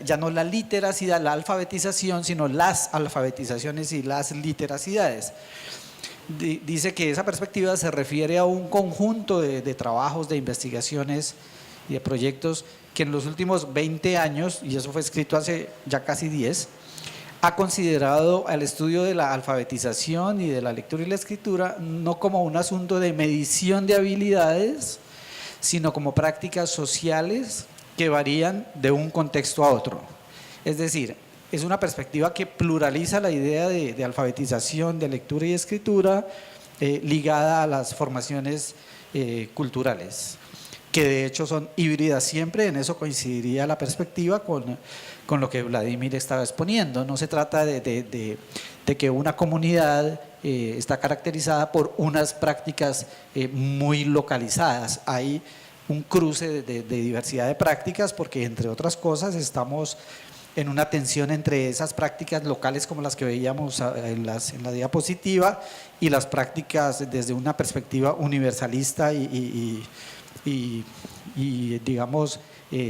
Speaker 5: ya no la literacidad, la alfabetización, sino las alfabetizaciones y las literacidades. Dice que esa perspectiva se refiere a un conjunto de trabajos, de investigaciones y de proyectos que en los últimos 20 años, y eso fue escrito hace ya casi 10, ha considerado el estudio de la alfabetización y de la lectura y la escritura no como un asunto de medición de habilidades, sino como prácticas sociales que varían de un contexto a otro. Es decir, es una perspectiva que pluraliza la idea de alfabetización, de lectura y escritura ligada a las formaciones culturales, que de hecho son híbridas siempre. En eso coincidiría la perspectiva con lo que Vladimir estaba exponiendo. No se trata de que una comunidad está caracterizada por unas prácticas muy localizadas. Hay un cruce de diversidad de prácticas porque, entre otras cosas, estamos en una tensión entre esas prácticas locales como las que veíamos en la diapositiva y las prácticas desde una perspectiva universalista y digamos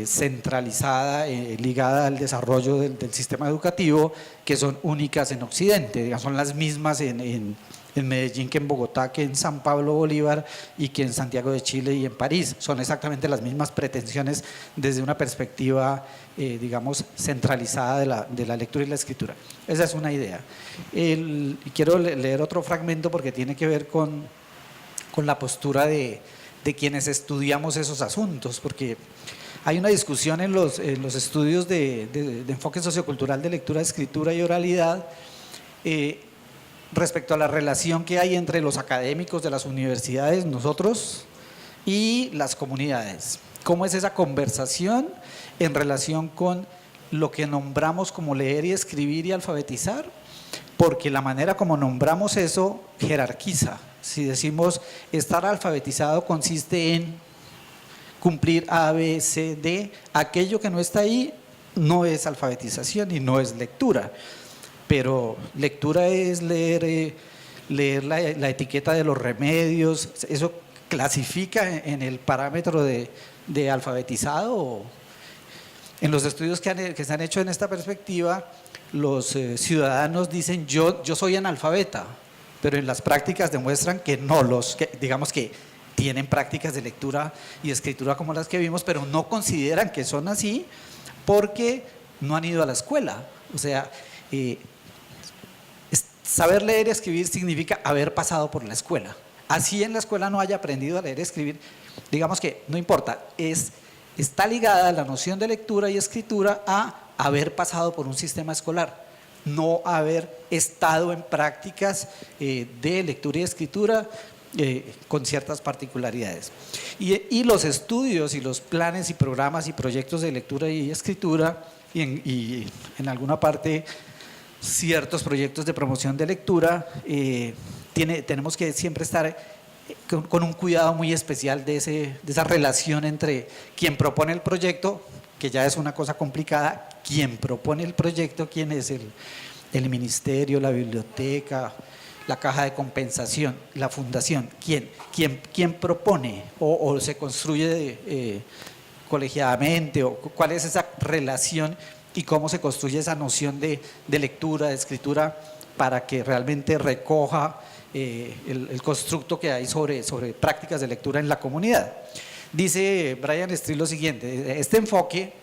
Speaker 5: centralizada, ligada al desarrollo del sistema educativo, que son únicas en Occidente, digamos, son las mismas en Medellín que en Bogotá, que en San Pablo Bolívar y que en Santiago de Chile y en París. Son exactamente las mismas pretensiones desde una perspectiva, digamos, centralizada de la lectura y la escritura. Esa es una idea. Quiero leer otro fragmento porque tiene que ver con la postura de quienes estudiamos esos asuntos, porque hay una discusión en los estudios de enfoque sociocultural de lectura, escritura y oralidad respecto a la relación que hay entre los académicos de las universidades, nosotros, y las comunidades. ¿Cómo es esa conversación en relación con lo que nombramos como leer y escribir y alfabetizar? Porque la manera como nombramos eso jerarquiza. Si decimos estar alfabetizado consiste en cumplir A, B, C, D, aquello que no está ahí no es alfabetización y no es lectura. Pero lectura es leer la etiqueta de los remedios, eso clasifica en el parámetro de alfabetizado. En los estudios que se han hecho en esta perspectiva, los ciudadanos dicen yo soy analfabeta, pero en las prácticas demuestran que no, digamos que tienen prácticas de lectura y escritura como las que vimos, pero no consideran que son así porque no han ido a la escuela. O sea, saber leer y escribir significa haber pasado por la escuela. Así en la escuela no haya aprendido a leer y escribir, digamos que no importa, está ligada la noción de lectura y escritura a haber pasado por un sistema escolar, no haber estado en prácticas de lectura y escritura con ciertas particularidades. Y los estudios y los planes y programas y proyectos de lectura y escritura y en alguna parte ciertos proyectos de promoción de lectura, tenemos que siempre estar con un cuidado muy especial de esa relación entre quien propone el proyecto, que ya es una cosa complicada, quien propone el proyecto, quién es el ministerio, la biblioteca, la caja de compensación, la fundación, quién propone o se construye colegiadamente, o cuál es esa relación y cómo se construye esa noción de lectura, de escritura, para que realmente recoja el constructo que hay sobre prácticas de lectura en la comunidad. Dice Brian Street lo siguiente: este enfoque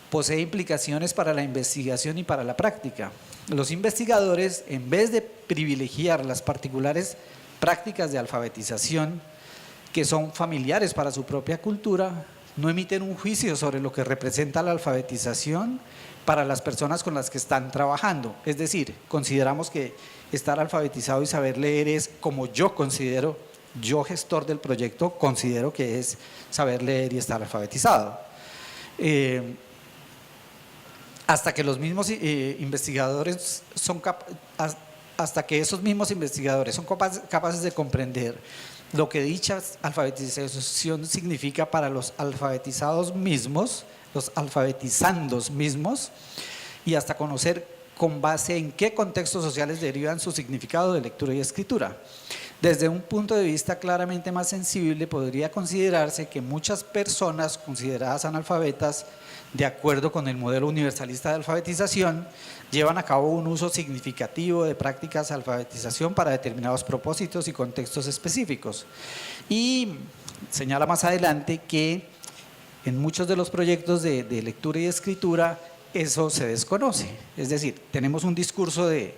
Speaker 5: posee implicaciones para la investigación y para la práctica. Los investigadores, en vez de privilegiar las particulares prácticas de alfabetización que son familiares para su propia cultura, no emiten un juicio sobre lo que representa la alfabetización para las personas con las que están trabajando. Es decir, consideramos que estar alfabetizado y saber leer es como yo considero, yo gestor del proyecto, considero que es saber leer y estar alfabetizado. hasta que los mismos investigadores hasta que esos mismos investigadores son capaces de comprender lo que dicha alfabetización significa para los alfabetizados mismos, los alfabetizandos mismos, y hasta conocer con base en qué contextos sociales derivan su significado de lectura y escritura. Desde un punto de vista claramente más sensible, podría considerarse que muchas personas consideradas analfabetas, de acuerdo con el modelo universalista de alfabetización, llevan a cabo un uso significativo de prácticas de alfabetización para determinados propósitos y contextos específicos. Y señala más adelante que en muchos de los proyectos de lectura y escritura eso se desconoce. Es decir, tenemos un discurso de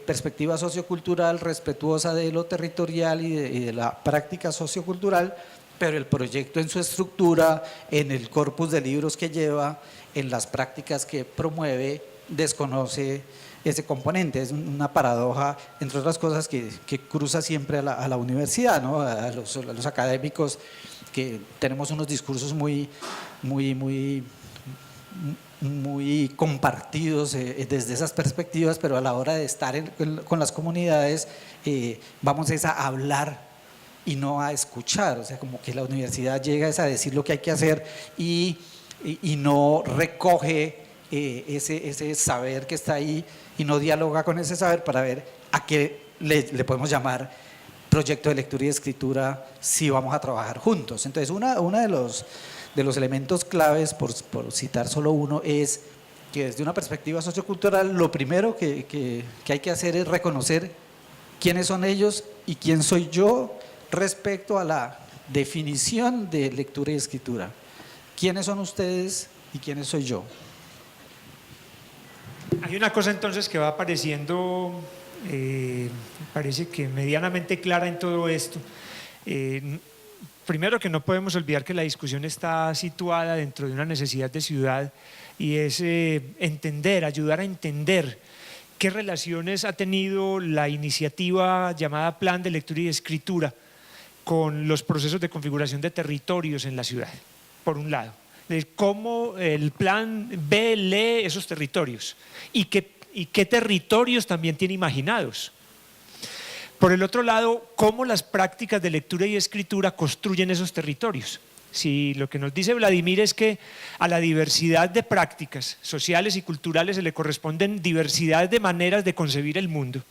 Speaker 5: perspectiva sociocultural respetuosa de lo territorial y de la práctica sociocultural, pero el proyecto en su estructura, en el corpus de libros que lleva, en las prácticas que promueve, desconoce ese componente. Es una paradoja, entre otras cosas, que cruza siempre a la universidad, ¿no? a los académicos, que tenemos unos discursos muy compartidos desde esas perspectivas, pero a la hora de estar con las comunidades vamos a hablar y no a escuchar. O sea, como que la universidad llega a decir lo que hay que hacer y no recoge ese saber que está ahí y no dialoga con ese saber para ver a qué le podemos llamar proyecto de lectura y escritura si vamos a trabajar juntos. Entonces, una de los elementos claves, por citar solo uno, es que desde una perspectiva sociocultural lo primero que hay que hacer es reconocer quiénes son ellos y quién soy yo respecto a la definición de lectura y escritura. ¿Quiénes son ustedes y quiénes soy yo?
Speaker 3: Hay una cosa entonces que va apareciendo, parece que medianamente clara en todo esto. Primero, que no podemos olvidar que la discusión está situada dentro de una necesidad de ciudad, y es ayudar a entender qué relaciones ha tenido la iniciativa llamada Plan de Lectura y Escritura con los procesos de configuración de territorios en la ciudad, por un lado. De cómo el plan lee esos territorios y qué territorios también tiene imaginados. Por el otro lado, cómo las prácticas de lectura y escritura construyen esos territorios. Si lo que nos dice Vladimir es que a la diversidad de prácticas sociales y culturales se le corresponden diversidad de maneras de concebir el mundo.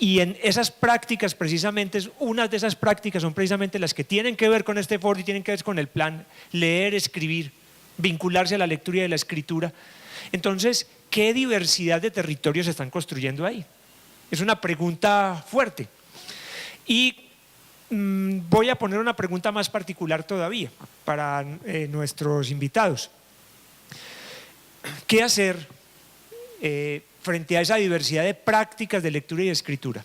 Speaker 3: Y en esas prácticas, precisamente, unas de esas prácticas son precisamente las que tienen que ver con este foro y tienen que ver con el plan leer, escribir, vincularse a la lectura y a la escritura. Entonces, ¿qué diversidad de territorios se están construyendo ahí? Es una pregunta fuerte. Y voy a poner una pregunta más particular todavía para nuestros invitados. ¿Qué hacer frente a esa diversidad de prácticas de lectura y escritura?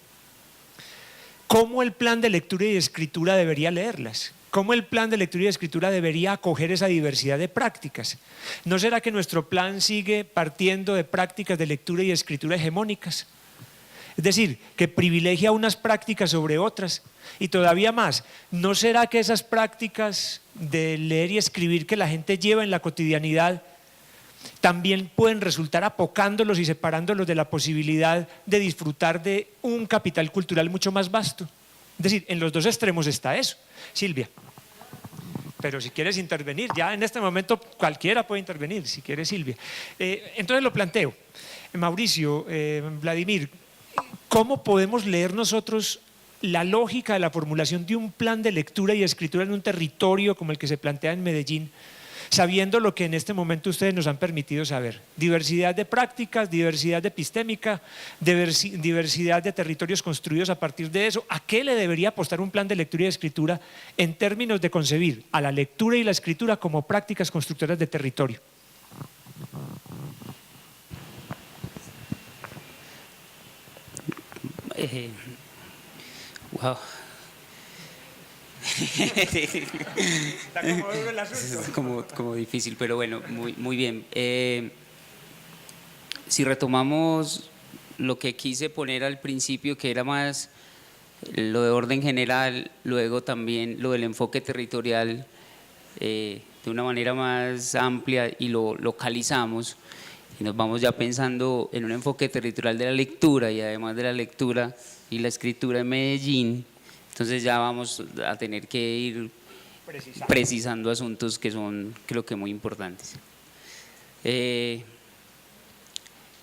Speaker 3: ¿Cómo el plan de lectura y escritura debería leerlas? ¿Cómo el plan de lectura y escritura debería acoger esa diversidad de prácticas? ¿No será que nuestro plan sigue partiendo de prácticas de lectura y escritura hegemónicas? Es decir, que privilegia unas prácticas sobre otras. Y todavía más, ¿no será que esas prácticas de leer y escribir que la gente lleva en la cotidianidad también pueden resultar apocándolos y separándolos de la posibilidad de disfrutar de un capital cultural mucho más vasto? Es decir, en los dos extremos está eso. Silvia, pero si quieres intervenir, ya en este momento cualquiera puede intervenir, si quiere Silvia. Entonces lo planteo. Mauricio, Vladimir, ¿cómo podemos leer nosotros la lógica de la formulación de un plan de lectura y escritura en un territorio como el que se plantea en Medellín, sabiendo lo que en este momento ustedes nos han permitido saber? Diversidad de prácticas, diversidad de epistémica, diversidad de territorios construidos a partir de eso. ¿A qué le debería apostar un plan de lectura y escritura en términos de concebir a la lectura y la escritura como prácticas constructoras de territorio?
Speaker 4: Wow.
Speaker 3: Está como duro el asunto.
Speaker 4: Como difícil, pero bueno, muy bien. Si retomamos lo que quise poner al principio, que era más lo de orden general, luego también lo del enfoque territorial de una manera más amplia y lo localizamos, y nos vamos ya pensando en un enfoque territorial de la lectura y además de la lectura y la escritura en Medellín, entonces ya vamos a tener que ir precisando asuntos que son, creo que muy importantes.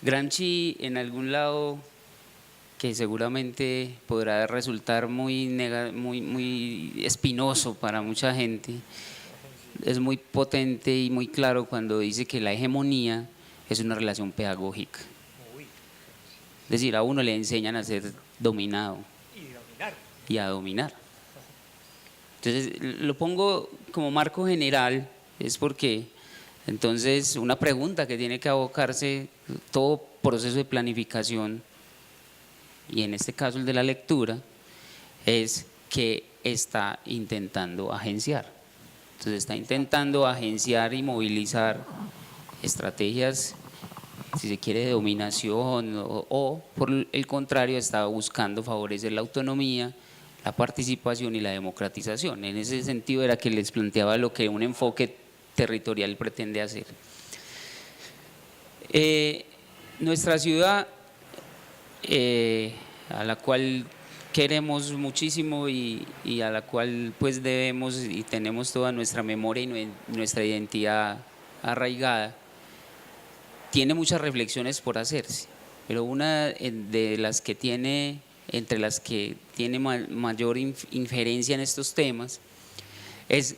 Speaker 4: Gramsci en algún lado que seguramente podrá resultar muy espinoso para mucha gente, es muy potente y muy claro cuando dice que la hegemonía es una relación pedagógica. Es decir, a uno le enseñan a ser dominado y a dominar. Entonces, lo pongo como marco general, es porque entonces una pregunta que tiene que abocarse todo proceso de planificación, y en este caso el de la lectura, es que está intentando agenciar. Entonces está intentando agenciar y movilizar estrategias, si se quiere, de dominación o por el contrario está buscando favorecer la autonomía, la participación y la democratización. En ese sentido era que les planteaba lo que un enfoque territorial pretende hacer. Nuestra ciudad, a la cual queremos muchísimo y a la cual pues debemos y tenemos toda nuestra memoria y nuestra identidad arraigada, tiene muchas reflexiones por hacerse, pero una de las que tiene, entre las que tiene mayor injerencia en estos temas, es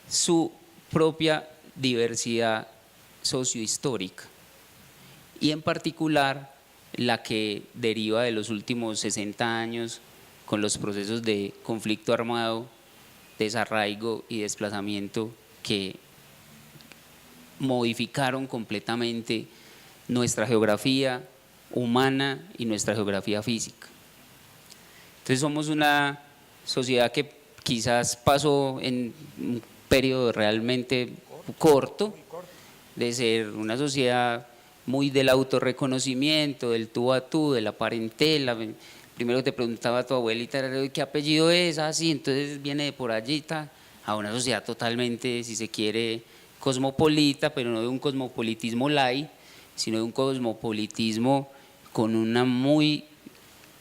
Speaker 4: su propia diversidad sociohistórica y en particular la que deriva de los últimos 60 años con los procesos de conflicto armado, desarraigo y desplazamiento que modificaron completamente nuestra geografía humana y nuestra geografía física. Entonces somos una sociedad que quizás pasó en un periodo realmente corto de ser una sociedad muy del autorreconocimiento, del tú a tú, de la parentela. Primero te preguntaba a tu abuelita qué apellido es, así, entonces viene de por allí, a una sociedad totalmente, si se quiere, cosmopolita, pero no de un cosmopolitismo light, sino de un cosmopolitismo con una muy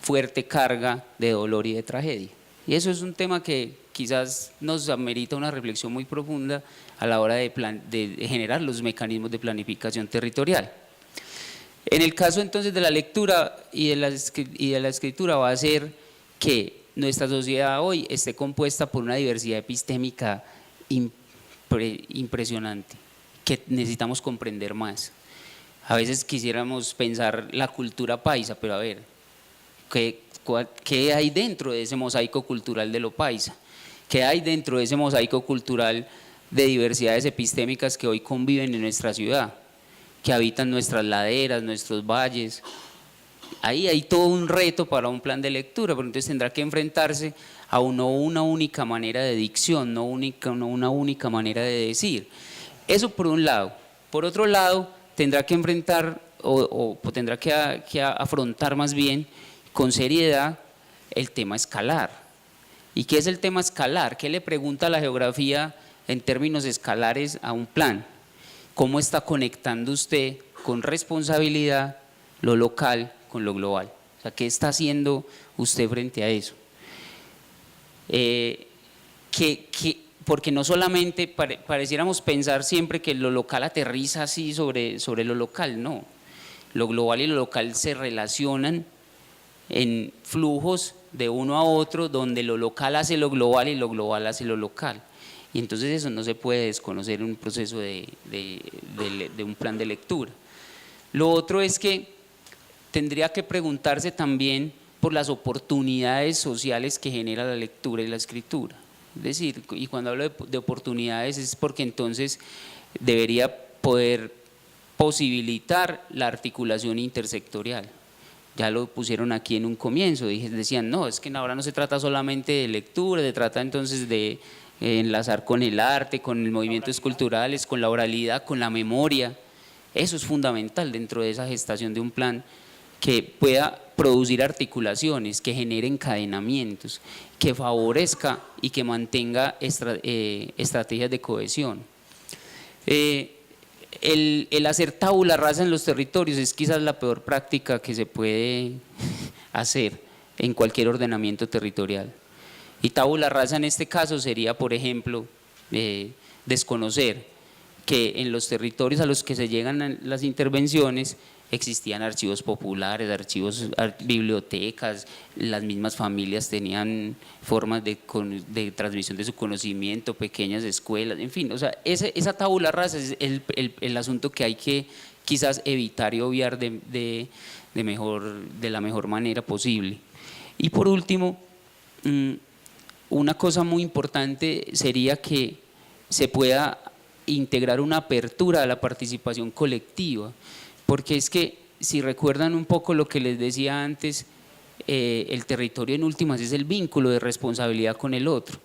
Speaker 4: fuerte carga de dolor y de tragedia. Y eso es un tema que quizás nos amerita una reflexión muy profunda a la hora de generar los mecanismos de planificación territorial. En el caso entonces de la lectura y de la escritura va a ser que nuestra sociedad hoy esté compuesta por una diversidad epistémica impresionante, que necesitamos comprender más. A veces quisiéramos pensar la cultura paisa, pero a ver, ¿qué hay dentro de ese mosaico cultural de lo paisa? ¿Qué hay dentro de ese mosaico cultural de diversidades epistémicas que hoy conviven en nuestra ciudad, que habitan nuestras laderas, nuestros valles? Ahí hay todo un reto para un plan de lectura, pero entonces tendrá que enfrentarse a no una única manera de dicción, no una única manera de decir. Eso por un lado. Por otro lado, tendrá que enfrentar o tendrá que afrontar más bien con seriedad el tema escalar. ¿Y qué es el tema escalar? ¿Qué le pregunta a la geografía en términos escalares a un plan? ¿Cómo está conectando usted con responsabilidad lo local con lo global? O sea, ¿qué está haciendo usted frente a eso? Porque no solamente pareciéramos pensar siempre que lo local aterriza así sobre lo local, no. Lo global y lo local se relacionan en flujos de uno a otro, donde lo local hace lo global y lo global hace lo local. Y entonces eso no se puede desconocer en un proceso de un plan de lectura. Lo otro es que tendría que preguntarse también por las oportunidades sociales que genera la lectura y la escritura. Es decir, y cuando hablo de oportunidades es porque entonces debería poder posibilitar la articulación intersectorial. Ya lo pusieron aquí en un comienzo, decían, no, es que ahora no se trata solamente de lectura, se trata entonces de enlazar con el arte, con los movimientos culturales, con la oralidad, con la memoria. Eso es fundamental dentro de esa gestación de un plan, que pueda producir articulaciones, que genere encadenamientos, que favorezca y que mantenga estrategias de cohesión. el hacer tabula rasa en los territorios es quizás la peor práctica que se puede hacer en cualquier ordenamiento territorial. Y tabula rasa en este caso sería, por ejemplo, desconocer que en los territorios a los que se llegan las intervenciones existían archivos populares, bibliotecas, las mismas familias tenían formas de transmisión de su conocimiento, pequeñas escuelas, en fin, o sea, esa tabula rasa es el asunto que hay que quizás evitar y obviar de la mejor manera posible. Y por último, una cosa muy importante sería que se pueda integrar una apertura a la participación colectiva, porque es que si recuerdan un poco lo que les decía antes, el territorio en últimas es el vínculo de responsabilidad con el otro.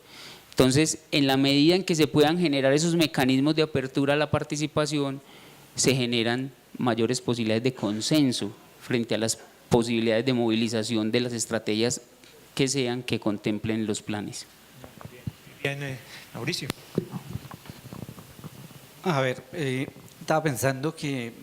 Speaker 4: Entonces, en la medida en que se puedan generar esos mecanismos de apertura a la participación, se generan mayores posibilidades de consenso frente a las posibilidades de movilización de las estrategias que sean que contemplen los planes.
Speaker 3: Bien, Mauricio.
Speaker 5: A ver, estaba pensando que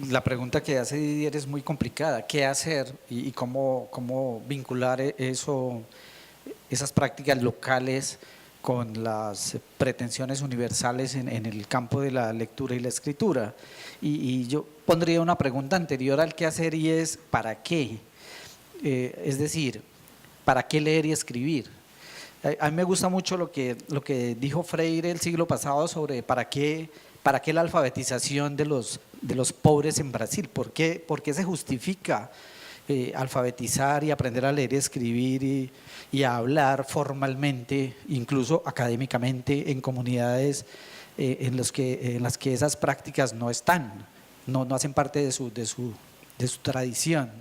Speaker 5: la pregunta que hace Didier es muy complicada. ¿Qué hacer y cómo vincular esas prácticas locales con las pretensiones universales en el campo de la lectura y la escritura? Y yo pondría una pregunta anterior al qué hacer, y es ¿para qué? Es decir, ¿para qué leer y escribir? A mí me gusta mucho lo que dijo Freire el siglo pasado sobre ¿para qué la alfabetización de los pobres en Brasil? ¿Por qué se justifica alfabetizar y aprender a leer y escribir y a hablar formalmente, incluso académicamente, en comunidades en las que esas prácticas no están, no hacen parte de su tradición?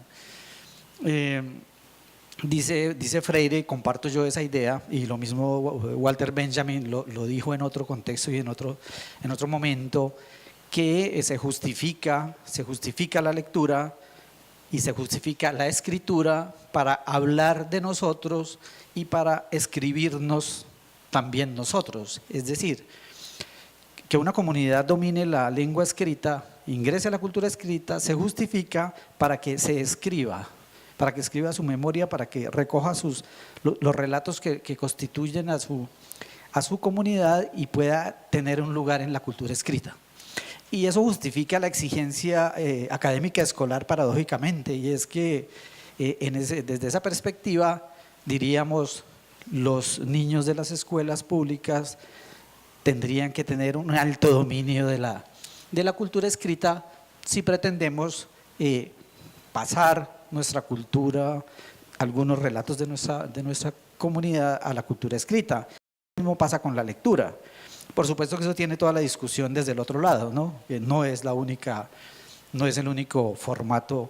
Speaker 5: Dice Freire, comparto yo esa idea, y lo mismo Walter Benjamin lo dijo en otro contexto y en otro momento, que se justifica la lectura y se justifica la escritura para hablar de nosotros y para escribirnos también nosotros. Es decir, que una comunidad domine la lengua escrita, ingrese a la cultura escrita, se justifica para que se escriba, para que escriba su memoria, para que recoja los relatos que constituyen a su comunidad y pueda tener un lugar en la cultura escrita. Y eso justifica la exigencia académica escolar paradójicamente, y es que desde esa perspectiva, diríamos, los niños de las escuelas públicas tendrían que tener un alto dominio de la cultura escrita si pretendemos pasar nuestra cultura, algunos relatos de nuestra comunidad a la cultura escrita. Lo mismo pasa con la lectura. Por supuesto que eso tiene toda la discusión desde el otro lado, ¿no? Que no es el único formato,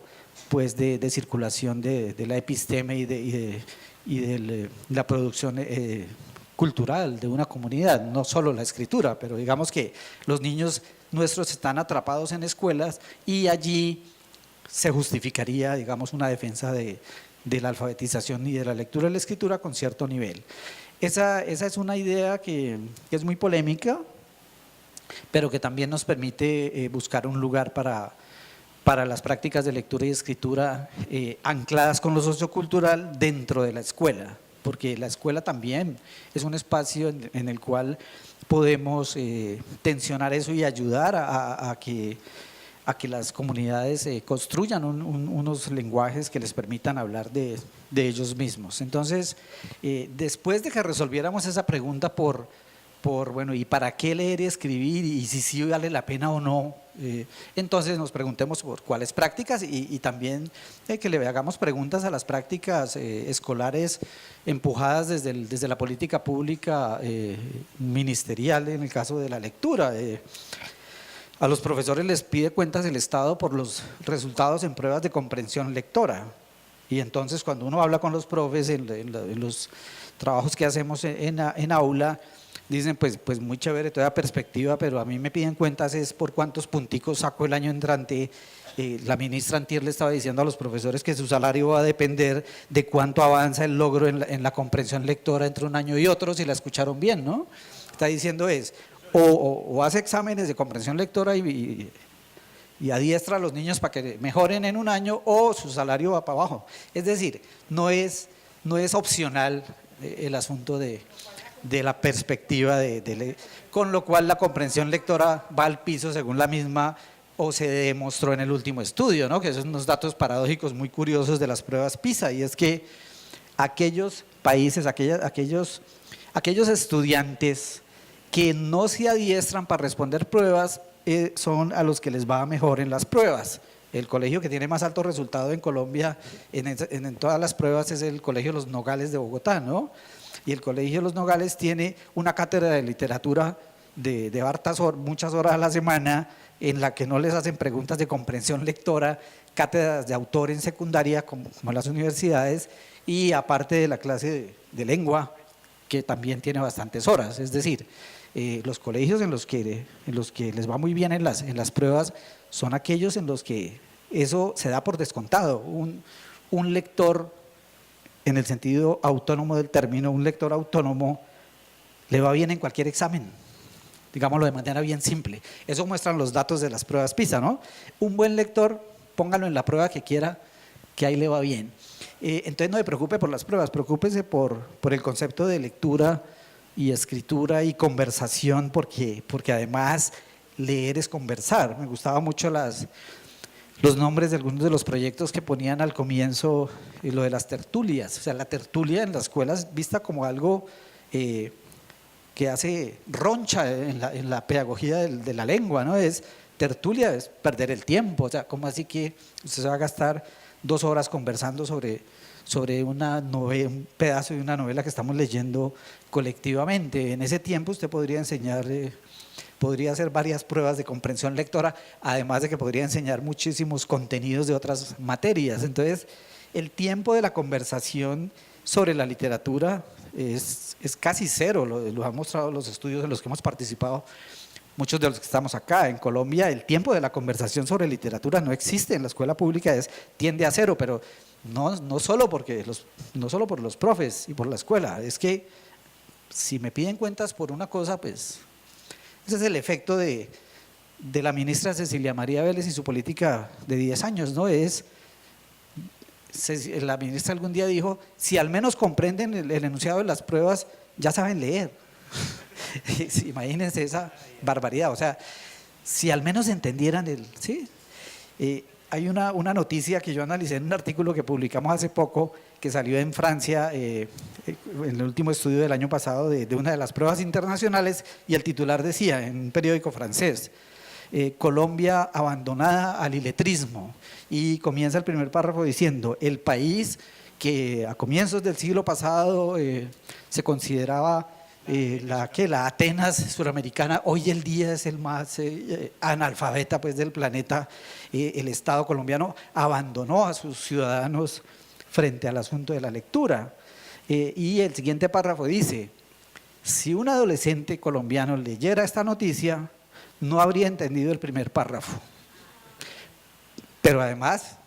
Speaker 5: pues, de circulación de la episteme y de la producción cultural de una comunidad, no solo la escritura, pero digamos que los niños nuestros están atrapados en escuelas y allí se justificaría, digamos, una defensa de la alfabetización y de la lectura y la escritura con cierto nivel. Esa es una idea que es muy polémica, pero que también nos permite buscar un lugar para las prácticas de lectura y escritura ancladas con lo sociocultural dentro de la escuela, porque la escuela también es un espacio en el cual podemos tensionar eso y ayudar a que las comunidades construyan unos lenguajes que les permitan hablar de ellos mismos. Entonces, después de que resolviéramos esa pregunta bueno, ¿y para qué leer y escribir? Y si sí vale la pena o no, entonces nos preguntemos por cuáles prácticas y también que le hagamos preguntas a las prácticas escolares empujadas desde la política pública ministerial en el caso de la lectura. A los profesores les pide cuentas el Estado por los resultados en pruebas de comprensión lectora, y entonces cuando uno habla con los profes en los trabajos que hacemos en aula, dicen pues muy chévere toda perspectiva, pero a mí me piden cuentas es por cuántos punticos saco el año entrante. La ministra antier le estaba diciendo a los profesores que su salario va a depender de cuánto avanza el logro en la comprensión lectora entre un año y otro, si la escucharon bien, ¿no? Está diciendo o hace exámenes de comprensión lectora y adiestra a los niños para que mejoren en un año, o su salario va para abajo. Es decir, no es opcional el asunto de la perspectiva con lo cual la comprensión lectora va al piso según la misma OCDE demostró en el último estudio, ¿no? Que son unos datos paradójicos muy curiosos de las pruebas PISA, y es que aquellos países, aquellos estudiantes que no se adiestran para responder pruebas son a los que les va mejor en las pruebas. El colegio que tiene más alto resultado en Colombia en todas las pruebas es el Colegio Los Nogales de Bogotá, ¿no? Y el Colegio Los Nogales tiene una cátedra de literatura de hartas horas, muchas horas a la semana, en la que no les hacen preguntas de comprensión lectora, cátedras de autor en secundaria como las universidades, y aparte de la clase de lengua, que también tiene bastantes horas. Es decir, los colegios en los que les va muy bien en las pruebas son aquellos en los que eso se da por descontado. Un lector, en el sentido autónomo del término, un lector autónomo le va bien en cualquier examen, digámoslo de manera bien simple. Eso muestran los datos de las pruebas PISA, ¿no? Un buen lector, póngalo en la prueba que quiera, que ahí le va bien. Entonces no se preocupe por las pruebas, preocúpese por el concepto de lectura y escritura y conversación, porque además leer es conversar. Me gustaban mucho los nombres de algunos de los proyectos que ponían al comienzo, lo de las tertulias. O sea, la tertulia en las escuelas vista como algo que hace roncha en la pedagogía de la lengua, ¿no? Tertulia es perder el tiempo. O sea, ¿cómo así que usted se va a gastar 2 horas conversando sobre un pedazo de una novela que estamos leyendo colectivamente? En ese tiempo usted podría enseñar, podría hacer varias pruebas de comprensión lectora, además de que podría enseñar muchísimos contenidos de otras materias. Entonces, el tiempo de la conversación sobre la literatura es casi cero, lo han mostrado los estudios en los que hemos participado. Muchos de los que estamos acá en Colombia, el tiempo de la conversación sobre literatura no existe en la escuela pública, tiende a cero, pero no solo por los profes y por la escuela, es que si me piden cuentas por una cosa, pues ese es el efecto de la ministra Cecilia María Vélez y su política de 10 años, ¿no? La ministra algún día dijo, si al menos comprenden el enunciado de las pruebas, ya saben leer. Imagínense esa barbaridad. O sea, si al menos entendieran ¿sí? Hay una noticia que yo analicé en un artículo que publicamos hace poco, que salió en Francia, en el último estudio del año pasado de una de las pruebas internacionales, y el titular decía, en un periódico francés, Colombia abandonada al iletrismo, y comienza el primer párrafo diciendo, el país que a comienzos del siglo pasado se consideraba la Atenas suramericana, hoy el día es el más analfabeta pues del planeta. El Estado colombiano abandonó a sus ciudadanos frente al asunto de la lectura. Y el siguiente párrafo dice, si un adolescente colombiano leyera esta noticia, no habría entendido el primer párrafo. Pero además,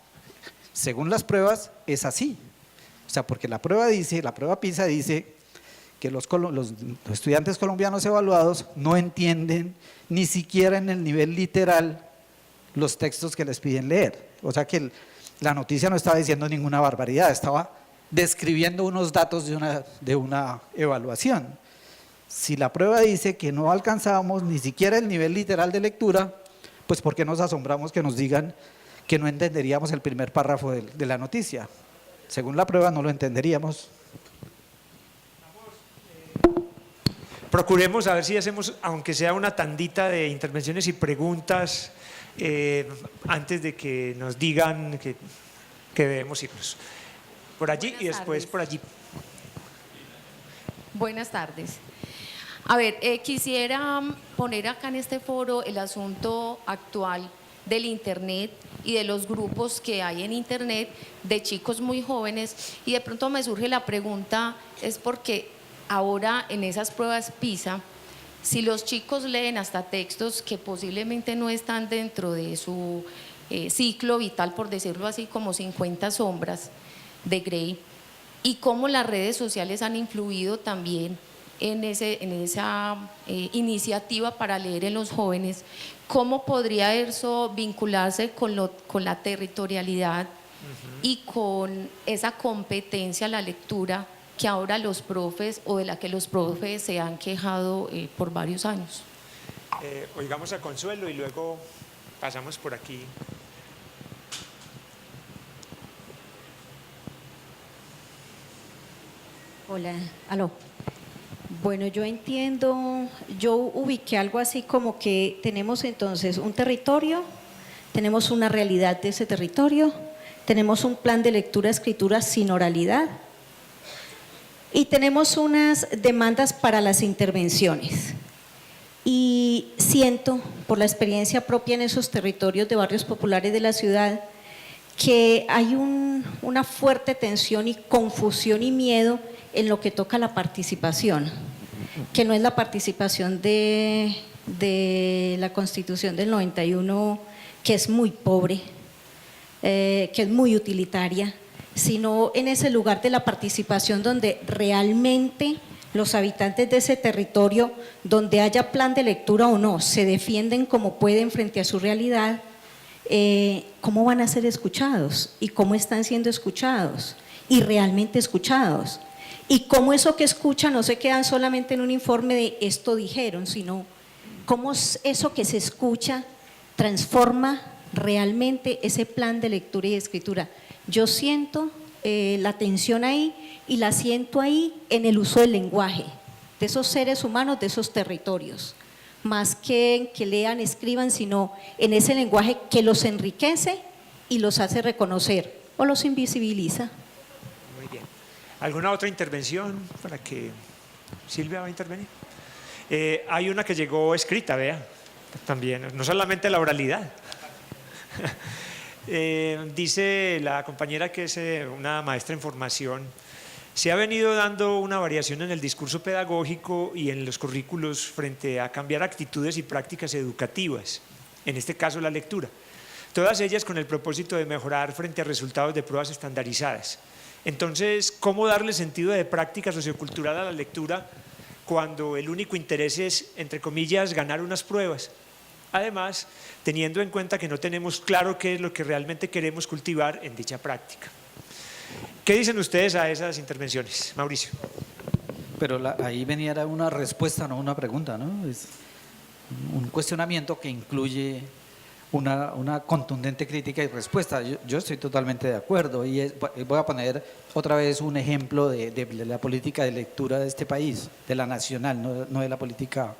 Speaker 5: según las pruebas, es así. O sea, porque la prueba PISA dice que los estudiantes colombianos evaluados no entienden ni siquiera en el nivel literal los textos que les piden leer. O sea que la noticia no estaba diciendo ninguna barbaridad, estaba describiendo unos datos de una evaluación. Si la prueba dice que no alcanzábamos ni siquiera el nivel literal de lectura, pues ¿por qué nos asombramos que nos digan que no entenderíamos el primer párrafo de la noticia? Según la prueba no lo entenderíamos.
Speaker 3: Procuremos a ver si hacemos, aunque sea una tandita de intervenciones y preguntas, antes de que nos digan que debemos irnos. Por allí y después por allí.
Speaker 6: Buenas tardes. A ver, quisiera poner acá en este foro el asunto actual del Internet y de los grupos que hay en Internet de chicos muy jóvenes, y de pronto me surge la pregunta, es porque ahora en esas pruebas PISA, si los chicos leen hasta textos que posiblemente no están dentro de su ciclo vital, por decirlo así, como 50 sombras de Grey, y cómo las redes sociales han influido también en esa iniciativa para leer en los jóvenes, ¿cómo podría eso vincularse con la territorialidad y con esa competencia a la lectura que ahora los profes o de la que los profes se han quejado por varios años?
Speaker 3: Oigamos a Consuelo y luego pasamos por aquí.
Speaker 7: Hola, aló. Bueno, yo entiendo, yo ubiqué algo así como que tenemos entonces un territorio, tenemos una realidad de ese territorio, tenemos un plan de lectura-escritura sin oralidad y tenemos unas demandas para las intervenciones. Y siento, por la experiencia propia en esos territorios de barrios populares de la ciudad, que hay una fuerte tensión y confusión y miedo en lo que toca la participación, que no es la participación de la Constitución del 91, que es muy pobre, que es muy utilitaria, sino en ese lugar de la participación donde realmente los habitantes de ese territorio, donde haya plan de lectura o no, se defienden como pueden frente a su realidad. ¿Cómo van a ser escuchados? ¿Y cómo están siendo escuchados? ¿Y realmente escuchados? ¿Y cómo eso que escuchan no se quedan solamente en un informe de esto dijeron, sino cómo eso que se escucha transforma realmente ese plan de lectura y escritura? Yo siento la tensión ahí y la siento ahí en el uso del lenguaje, de esos seres humanos, de esos territorios. Más que en que lean, escriban, sino en ese lenguaje que los enriquece y los hace reconocer o los invisibiliza.
Speaker 3: Muy bien. ¿Alguna otra intervención para que Silvia va a intervenir? Hay una que llegó escrita, vea, también, no solamente la oralidad. Dice la compañera que es una maestra en formación: se ha venido dando una variación en el discurso pedagógico y en los currículos frente a cambiar actitudes y prácticas educativas, en este caso la lectura, todas ellas con el propósito de mejorar frente a resultados de pruebas estandarizadas. Entonces, ¿cómo darle sentido de práctica sociocultural a la lectura cuando el único interés es, entre comillas, ganar unas pruebas? Además, teniendo en cuenta que no tenemos claro qué es lo que realmente queremos cultivar en dicha práctica. ¿Qué dicen ustedes a esas intervenciones? Mauricio.
Speaker 5: Pero ahí venía una respuesta, no una pregunta, ¿no? Es un cuestionamiento que incluye una contundente crítica y respuesta. Yo estoy totalmente de acuerdo y voy a poner otra vez un ejemplo de la política de lectura de este país, de la nacional, no de la política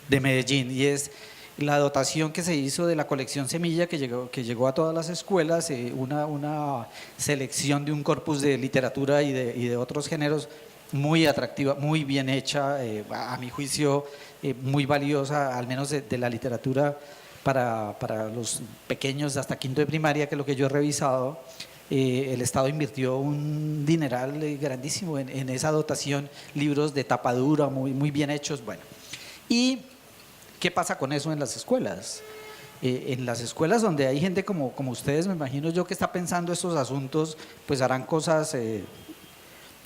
Speaker 5: de Medellín, y es la dotación que se hizo de la colección Semilla que llegó a todas las escuelas, una selección de un corpus de literatura y de otros géneros muy atractiva, muy bien hecha, a mi juicio muy valiosa, al menos de la literatura para los pequeños hasta quinto de primaria, que es lo que yo he revisado. El Estado invirtió un dineral grandísimo en esa dotación, libros de tapa dura, muy bien hechos. Bueno, ¿y qué pasa con eso en las escuelas? En las escuelas donde hay gente como ustedes, me imagino yo, que está pensando estos asuntos, pues harán cosas,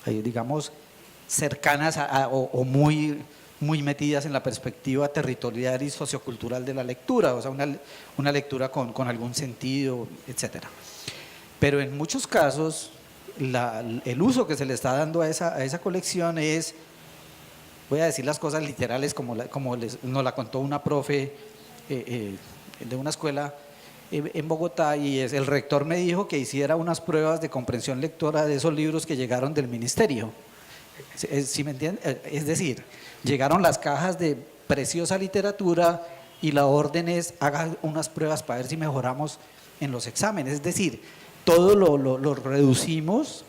Speaker 5: digamos, cercanas o muy metidas en la perspectiva territorial y sociocultural de la lectura, o sea, una lectura con algún sentido, etcétera. Pero en muchos casos, el uso que se le está dando a esa colección es, voy a decir las cosas literales como nos la contó una profe de una escuela en Bogotá, y el rector me dijo que hiciera unas pruebas de comprensión lectora de esos libros que llegaron del ministerio. ¿Sí me entienden? Es decir, llegaron las cajas de preciosa literatura y la orden es: haga unas pruebas para ver si mejoramos en los exámenes. Es decir, todo lo reducimos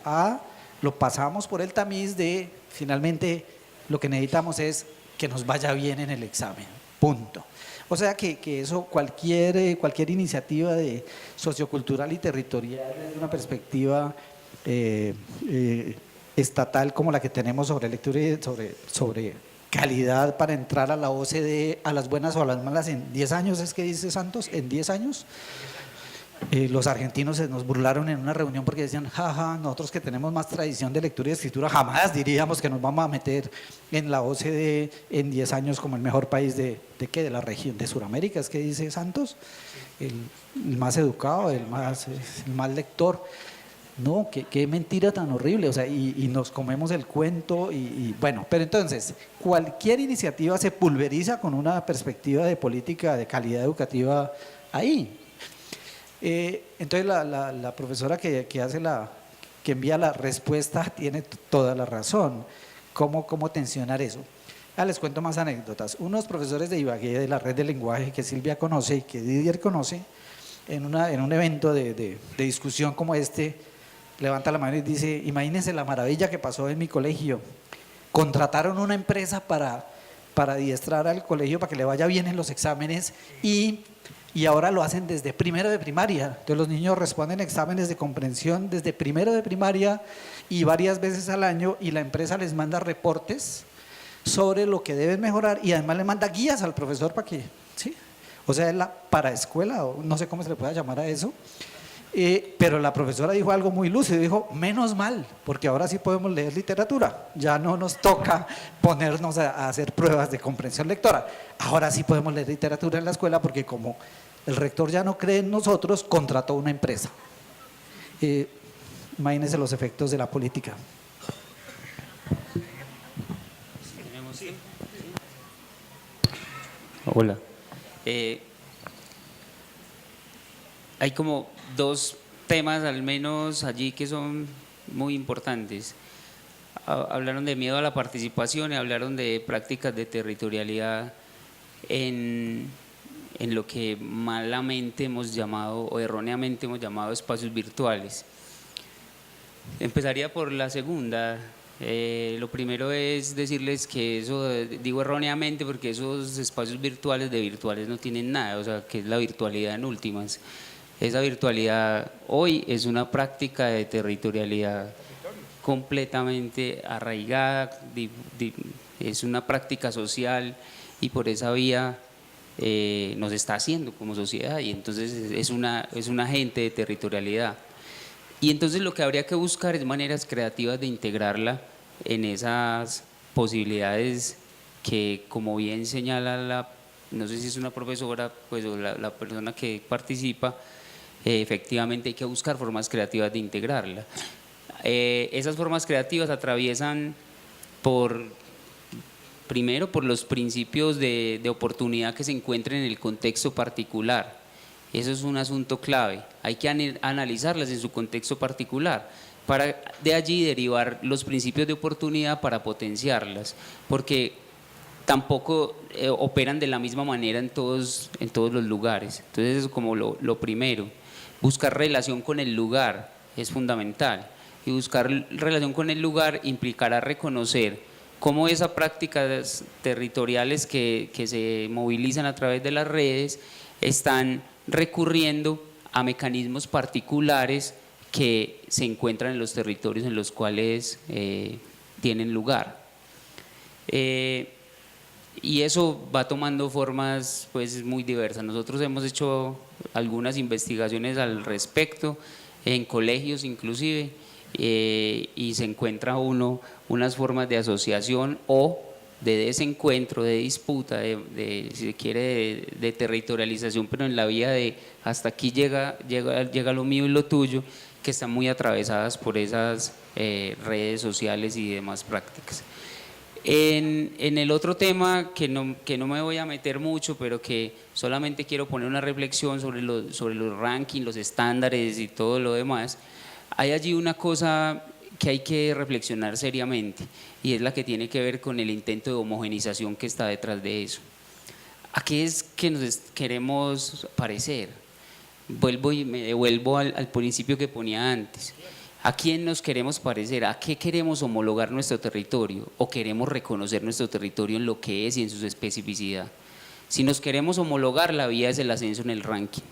Speaker 5: lo pasamos por el tamiz de, finalmente, lo que necesitamos es que nos vaya bien en el examen, punto. O sea que eso, cualquier iniciativa de sociocultural y territorial desde una perspectiva estatal como la que tenemos sobre lectura y sobre calidad para entrar a la OCDE, a las buenas o a las malas, en 10 años, ¿es que dice Santos? ¿En 10 años? Los argentinos se nos burlaron en una reunión porque decían, jaja, nosotros que tenemos más tradición de lectura y escritura, jamás diríamos que nos vamos a meter en la OCDE en 10 años como el mejor país de la región de Sudamérica, es que dice Santos, el más educado, el más lector. No, qué mentira tan horrible, o sea, y nos comemos el cuento y bueno, pero entonces, cualquier iniciativa se pulveriza con una perspectiva de política de calidad educativa ahí. Entonces la profesora que envía la respuesta tiene toda la razón. ¿Cómo tensionar eso? Les cuento más anécdotas. Unos profesores de Ibagué, de la red de lenguaje que Silvia conoce y que Didier conoce, en un evento de discusión como este, levanta la mano y dice, imagínense la maravilla que pasó en mi colegio. Contrataron una empresa para adiestrar al colegio para que le vaya bien en los exámenes y ahora lo hacen desde primero de primaria. Entonces los niños responden exámenes de comprensión desde primero de primaria y varias veces al año, y la empresa les manda reportes sobre lo que deben mejorar y además le manda guías al profesor para que, ¿sí? O sea, es la paraescuela, o no sé cómo se le pueda llamar a eso. Pero la profesora dijo algo muy lúcido, dijo, menos mal, porque ahora sí podemos leer literatura, ya no nos toca ponernos a hacer pruebas de comprensión lectora, ahora sí podemos leer literatura en la escuela porque como el rector ya no cree en nosotros, contrató una empresa. Imagínense los efectos de la política.
Speaker 4: Hola. Hay como dos temas al menos allí que son muy importantes. Hablaron de miedo a la participación y hablaron de prácticas de territorialidad en lo que malamente hemos llamado o erróneamente hemos llamado espacios virtuales. Empezaría por la segunda. Lo primero es decirles que eso, digo erróneamente porque esos espacios virtuales de virtuales no tienen nada, o sea, que es la virtualidad en últimas. Esa virtualidad hoy es una práctica de territorialidad completamente arraigada, es una práctica social y por esa vía nos está haciendo como sociedad, y entonces es un agente de territorialidad. Y entonces lo que habría que buscar es maneras creativas de integrarla en esas posibilidades que, como bien señala no sé si es una profesora pues, o la persona que participa, efectivamente hay que buscar formas creativas de integrarla. Esas formas creativas atraviesan primero por los principios de oportunidad que se encuentran en el contexto particular. Eso es un asunto clave, hay que analizarlas en su contexto particular para de allí derivar los principios de oportunidad para potenciarlas, porque tampoco operan de la misma manera en todos los lugares. Entonces eso es como lo primero. Buscar relación con el lugar es fundamental, y buscar relación con el lugar implicará reconocer cómo esas prácticas territoriales que se movilizan a través de las redes están recurriendo a mecanismos particulares que se encuentran en los territorios en los cuales tienen lugar. Y eso va tomando formas pues muy diversas. Nosotros hemos hecho algunas investigaciones al respecto, en colegios inclusive, y se encuentra unas formas de asociación o de desencuentro, de disputa, si se quiere, de territorialización, pero en la vía de hasta aquí llega lo mío y lo tuyo, que están muy atravesadas por esas redes sociales y demás prácticas. En el otro tema que no me voy a meter mucho, pero que solamente quiero poner una reflexión sobre los rankings, los estándares y todo lo demás, hay allí una cosa que hay que reflexionar seriamente, y es la que tiene que ver con el intento de homogenización que está detrás de eso. ¿A qué es que nos queremos parecer? Vuelvo y me devuelvo al principio que ponía antes. ¿A quién nos queremos parecer? ¿A qué queremos homologar nuestro territorio? ¿O queremos reconocer nuestro territorio en lo que es y en su especificidad? Si nos queremos homologar, la vía es el ascenso en el ranking.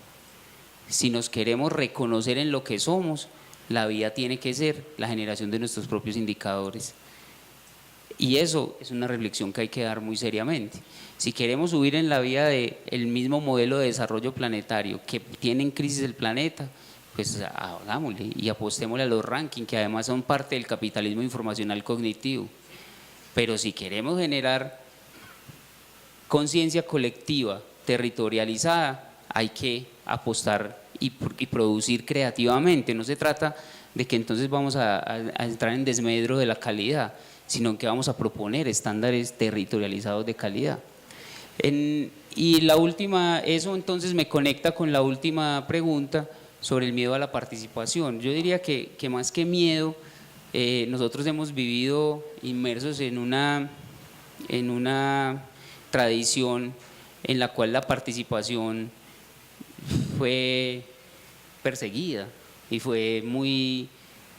Speaker 4: Si nos queremos reconocer en lo que somos, la vía tiene que ser la generación de nuestros propios indicadores. Y eso es una reflexión que hay que dar muy seriamente. Si queremos subir en la vía del mismo modelo de desarrollo planetario que tiene en crisis el planeta, pues hagámosle y apostémosle a los rankings, que además son parte del capitalismo informacional cognitivo. Pero si queremos generar conciencia colectiva, territorializada, hay que apostar y producir creativamente. No se trata de que entonces vamos a entrar en desmedro de la calidad, sino que vamos a proponer estándares territorializados de calidad. Y la última, eso entonces me conecta con la última pregunta sobre el miedo a la participación. Yo diría que más que miedo, nosotros hemos vivido inmersos en una tradición en la cual la participación fue perseguida y fue muy,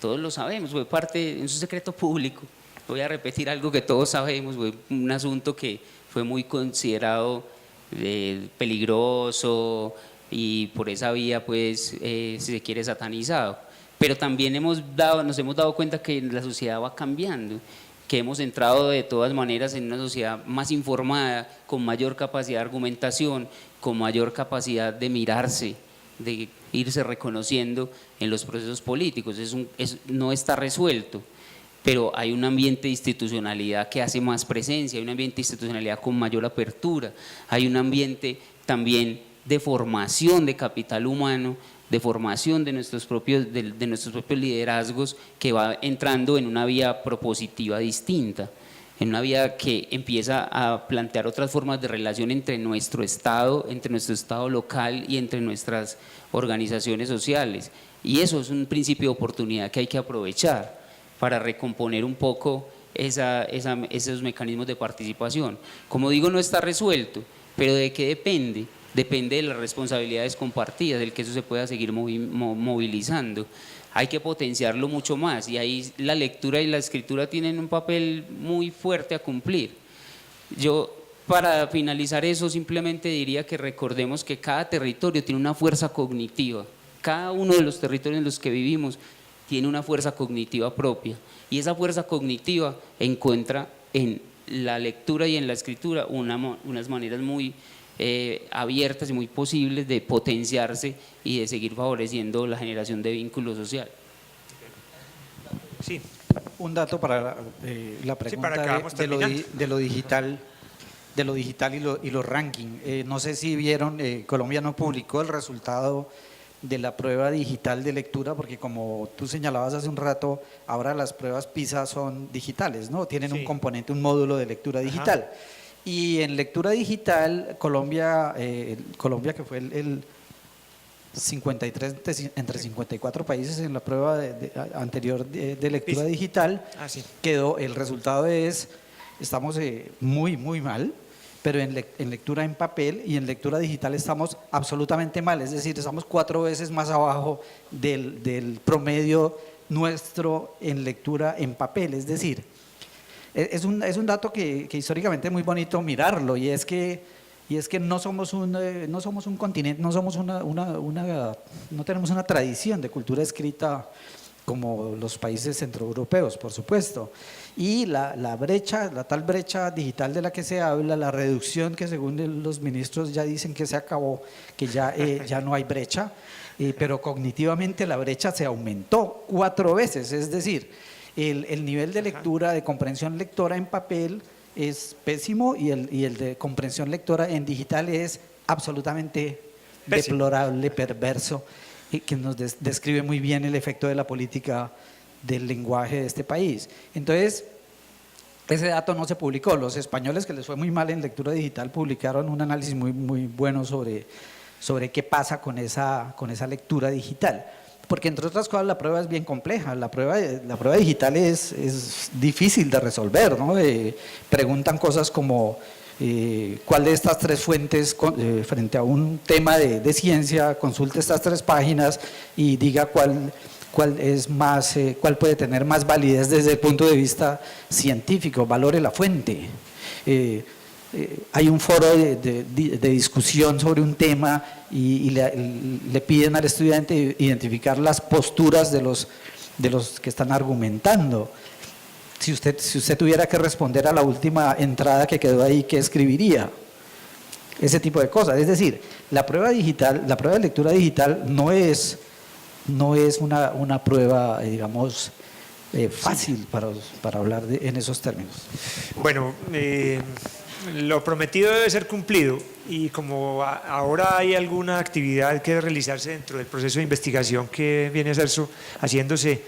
Speaker 4: todos lo sabemos, fue parte, es un secreto público. Voy a repetir algo que todos sabemos, fue un asunto que fue muy considerado peligroso y por esa vía, pues, si se quiere, satanizado. Pero también nos hemos dado cuenta que la sociedad va cambiando, que hemos entrado de todas maneras en una sociedad más informada, con mayor capacidad de argumentación, con mayor capacidad de mirarse, de irse reconociendo en los procesos políticos. No está resuelto, pero hay un ambiente de institucionalidad que hace más presencia, hay un ambiente de institucionalidad con mayor apertura, hay un ambiente también de formación de capital humano, de formación de nuestros propios liderazgos, que va entrando en una vía propositiva distinta, en una vía que empieza a plantear otras formas de relación entre nuestro Estado local y entre nuestras organizaciones sociales. Y eso es un principio de oportunidad que hay que aprovechar para recomponer un poco esos mecanismos de participación. Como digo, no está resuelto, pero ¿de qué depende? Depende de las responsabilidades compartidas, del que eso se pueda seguir movilizando. Hay que potenciarlo mucho más y ahí la lectura y la escritura tienen un papel muy fuerte a cumplir. Yo, para finalizar eso, simplemente diría que recordemos que cada territorio tiene una fuerza cognitiva. Cada uno de los territorios en los que vivimos tiene una fuerza cognitiva propia y esa fuerza cognitiva encuentra en la lectura y en la escritura unas maneras muy abiertas y muy posibles de potenciarse y de seguir favoreciendo la generación de vínculos sociales.
Speaker 3: Sí.
Speaker 5: Un dato para la pregunta de lo digital y los rankings. No sé si vieron, Colombia no publicó el resultado de la prueba digital de lectura, porque como tú señalabas hace un rato, ahora las pruebas PISA son digitales, ¿no? Tienen un componente, un módulo de lectura digital. Ajá. Y en lectura digital, Colombia que fue el 53 entre 54 países en la prueba anterior de lectura digital, quedó, el resultado estamos muy, muy mal, pero en lectura en papel y en lectura digital estamos absolutamente mal, es decir, estamos 4 veces más abajo del promedio nuestro en lectura en papel, es decir, es un dato que históricamente es muy bonito mirarlo, y es que no somos un continente, no tenemos una tradición de cultura escrita como los países centroeuropeos, por supuesto. Y la tal brecha digital de la que se habla, la reducción que según los ministros ya dicen que se acabó, que ya no hay brecha, pero cognitivamente la brecha se aumentó 4 veces, es decir, el nivel de lectura, de comprensión lectora en papel es pésimo y el de comprensión lectora en digital es absolutamente deplorable, perverso, y que nos describe muy bien el efecto de la política del lenguaje de este país. Entonces, ese dato no se publicó. Los españoles, que les fue muy mal en lectura digital, publicaron un análisis muy, muy bueno sobre qué pasa con esa lectura digital. Porque entre otras cosas la prueba es bien compleja, la prueba digital es difícil de resolver, ¿no? Preguntan cosas como cuál de estas 3 fuentes frente a un tema de ciencia, consulte estas 3 páginas y diga cuál puede tener más validez desde el punto de vista científico, valore la fuente. Hay un foro de discusión sobre un tema y le piden al estudiante identificar las posturas de los que están argumentando. Si usted tuviera que responder a la última entrada que quedó ahí, ¿qué escribiría? Ese tipo de cosas. Es decir, la prueba de lectura digital no es una prueba, digamos, fácil para hablar en esos términos.
Speaker 3: Bueno, lo prometido debe ser cumplido, y como ahora hay alguna actividad que debe realizarse dentro del proceso de investigación que viene haciéndose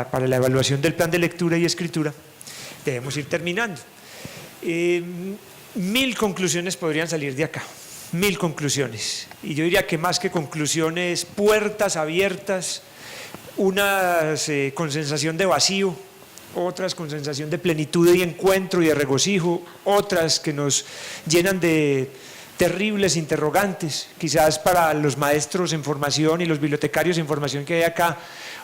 Speaker 3: para la evaluación del plan de lectura y escritura, debemos ir terminando. 1000 conclusiones podrían salir de acá, 1000 conclusiones, y yo diría que más que conclusiones, puertas abiertas, unas con sensación de vacío, otras con sensación de plenitud y encuentro y de regocijo, otras que nos llenan de terribles interrogantes. Quizás para los maestros en formación y los bibliotecarios en formación que hay acá,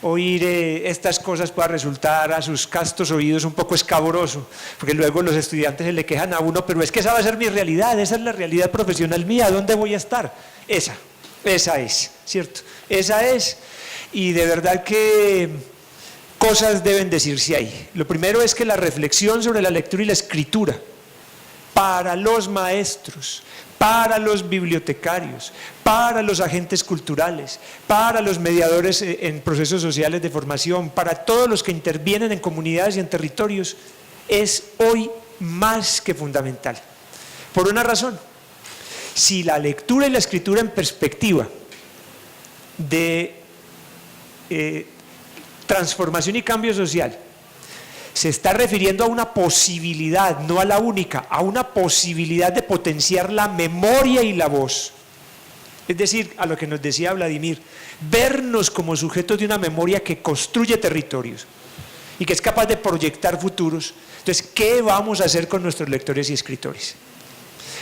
Speaker 3: oír estas cosas pueda resultar a sus castos oídos un poco escabroso, porque luego los estudiantes se le quejan a uno, pero es que esa va a ser mi realidad, esa es la realidad profesional mía, ¿dónde voy a estar? Esa es, ¿cierto? Esa es, y de verdad que cosas deben decirse ahí. Lo primero es que la reflexión sobre la lectura y la escritura para los maestros, para los bibliotecarios, para los agentes culturales, para los mediadores en procesos sociales de formación, para todos los que intervienen en comunidades y en territorios, es hoy más que fundamental. Por una razón: si la lectura y la escritura en perspectiva de transformación y cambio social se está refiriendo a una posibilidad, no a la única, a una posibilidad de potenciar la memoria y la voz. Es decir, a lo que nos decía Vladimir, vernos como sujetos de una memoria que construye territorios y que es capaz de proyectar futuros. Entonces, ¿qué vamos a hacer con nuestros lectores y escritores?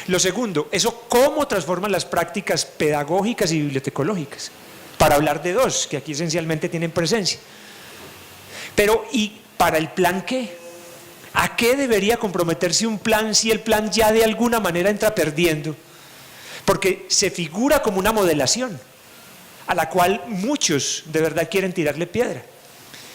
Speaker 3: Lo segundo, eso cómo transforman las prácticas pedagógicas y bibliotecológicas, para hablar de dos, que aquí esencialmente tienen presencia. Pero, ¿y para el plan qué? ¿A qué debería comprometerse un plan si el plan ya de alguna manera entra perdiendo? Porque se figura como una modelación, a la cual muchos de verdad quieren tirarle piedra.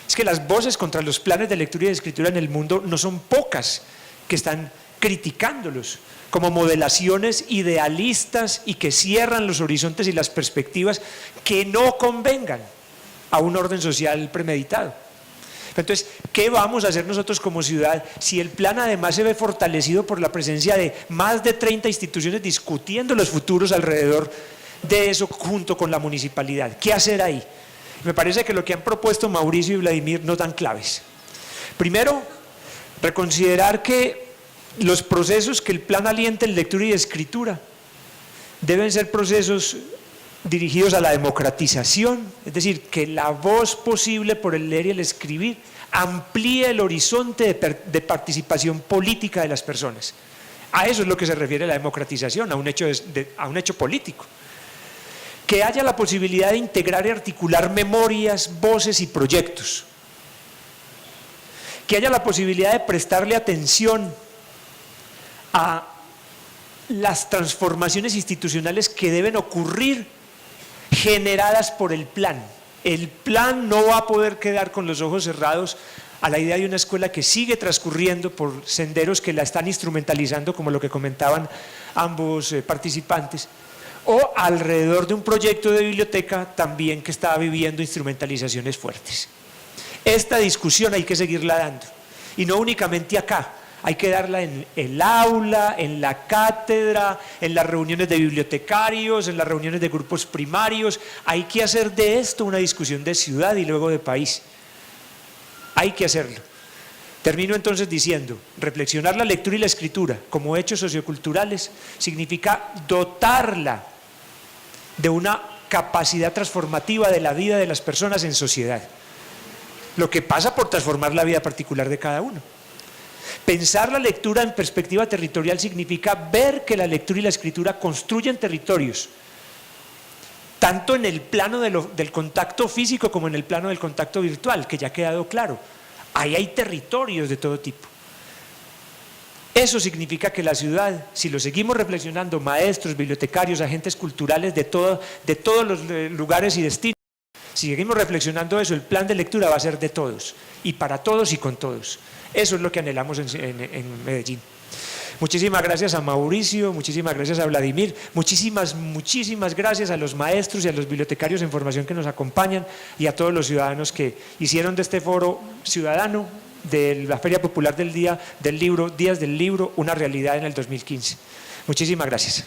Speaker 3: Es que las voces contra los planes de lectura y de escritura en el mundo no son pocas, que están criticándolos como modelaciones idealistas y que cierran los horizontes y las perspectivas que no convengan a un orden social premeditado. Entonces, ¿qué vamos a hacer nosotros como ciudad si el plan además se ve fortalecido por la presencia de más de 30 instituciones discutiendo los futuros alrededor de eso junto con la municipalidad? ¿Qué hacer ahí? Me parece que lo que han propuesto Mauricio y Vladimir nos dan claves. Primero, reconsiderar que los procesos que el plan alienta en lectura y escritura deben ser procesos dirigidos a la democratización, es decir, que la voz posible por el leer y el escribir amplíe el horizonte de participación política de las personas. A eso es lo que se refiere la democratización, a un hecho político. Que haya la posibilidad de integrar y articular memorias, voces y proyectos. Que haya la posibilidad de prestarle atención a las transformaciones institucionales que deben ocurrir generadas por el plan. El plan no va a poder quedar con los ojos cerrados a la idea de una escuela que sigue transcurriendo por senderos que la están instrumentalizando, como lo que comentaban ambos participantes, o alrededor de un proyecto de biblioteca también que está viviendo instrumentalizaciones fuertes. Esta discusión hay que seguirla dando, y no únicamente acá. Hay que darla en el aula, en la cátedra, en las reuniones de bibliotecarios, en las reuniones de grupos primarios. Hay que hacer de esto una discusión de ciudad y luego de país. Hay que hacerlo. Termino entonces diciendo, reflexionar la lectura y la escritura como hechos socioculturales significa dotarla de una capacidad transformativa de la vida de las personas en sociedad. Lo que pasa por transformar la vida particular de cada uno. Pensar la lectura en perspectiva territorial significa ver que la lectura y la escritura construyen territorios, tanto en el plano del contacto físico como en el plano del contacto virtual, que ya ha quedado claro. Ahí hay territorios de todo tipo. Eso significa que la ciudad, si lo seguimos reflexionando, maestros, bibliotecarios, agentes culturales de todos los lugares y destinos, Si seguimos reflexionando eso, el plan de lectura va a ser de todos, y para todos y con todos. Eso es lo que anhelamos en Medellín. Muchísimas gracias a Mauricio, muchísimas gracias a Vladimir, muchísimas gracias a los maestros y a los bibliotecarios en formación que nos acompañan y a todos los ciudadanos que hicieron de este foro ciudadano de la Feria Popular del Día del Libro, Días del Libro, una realidad en el 2015. Muchísimas gracias.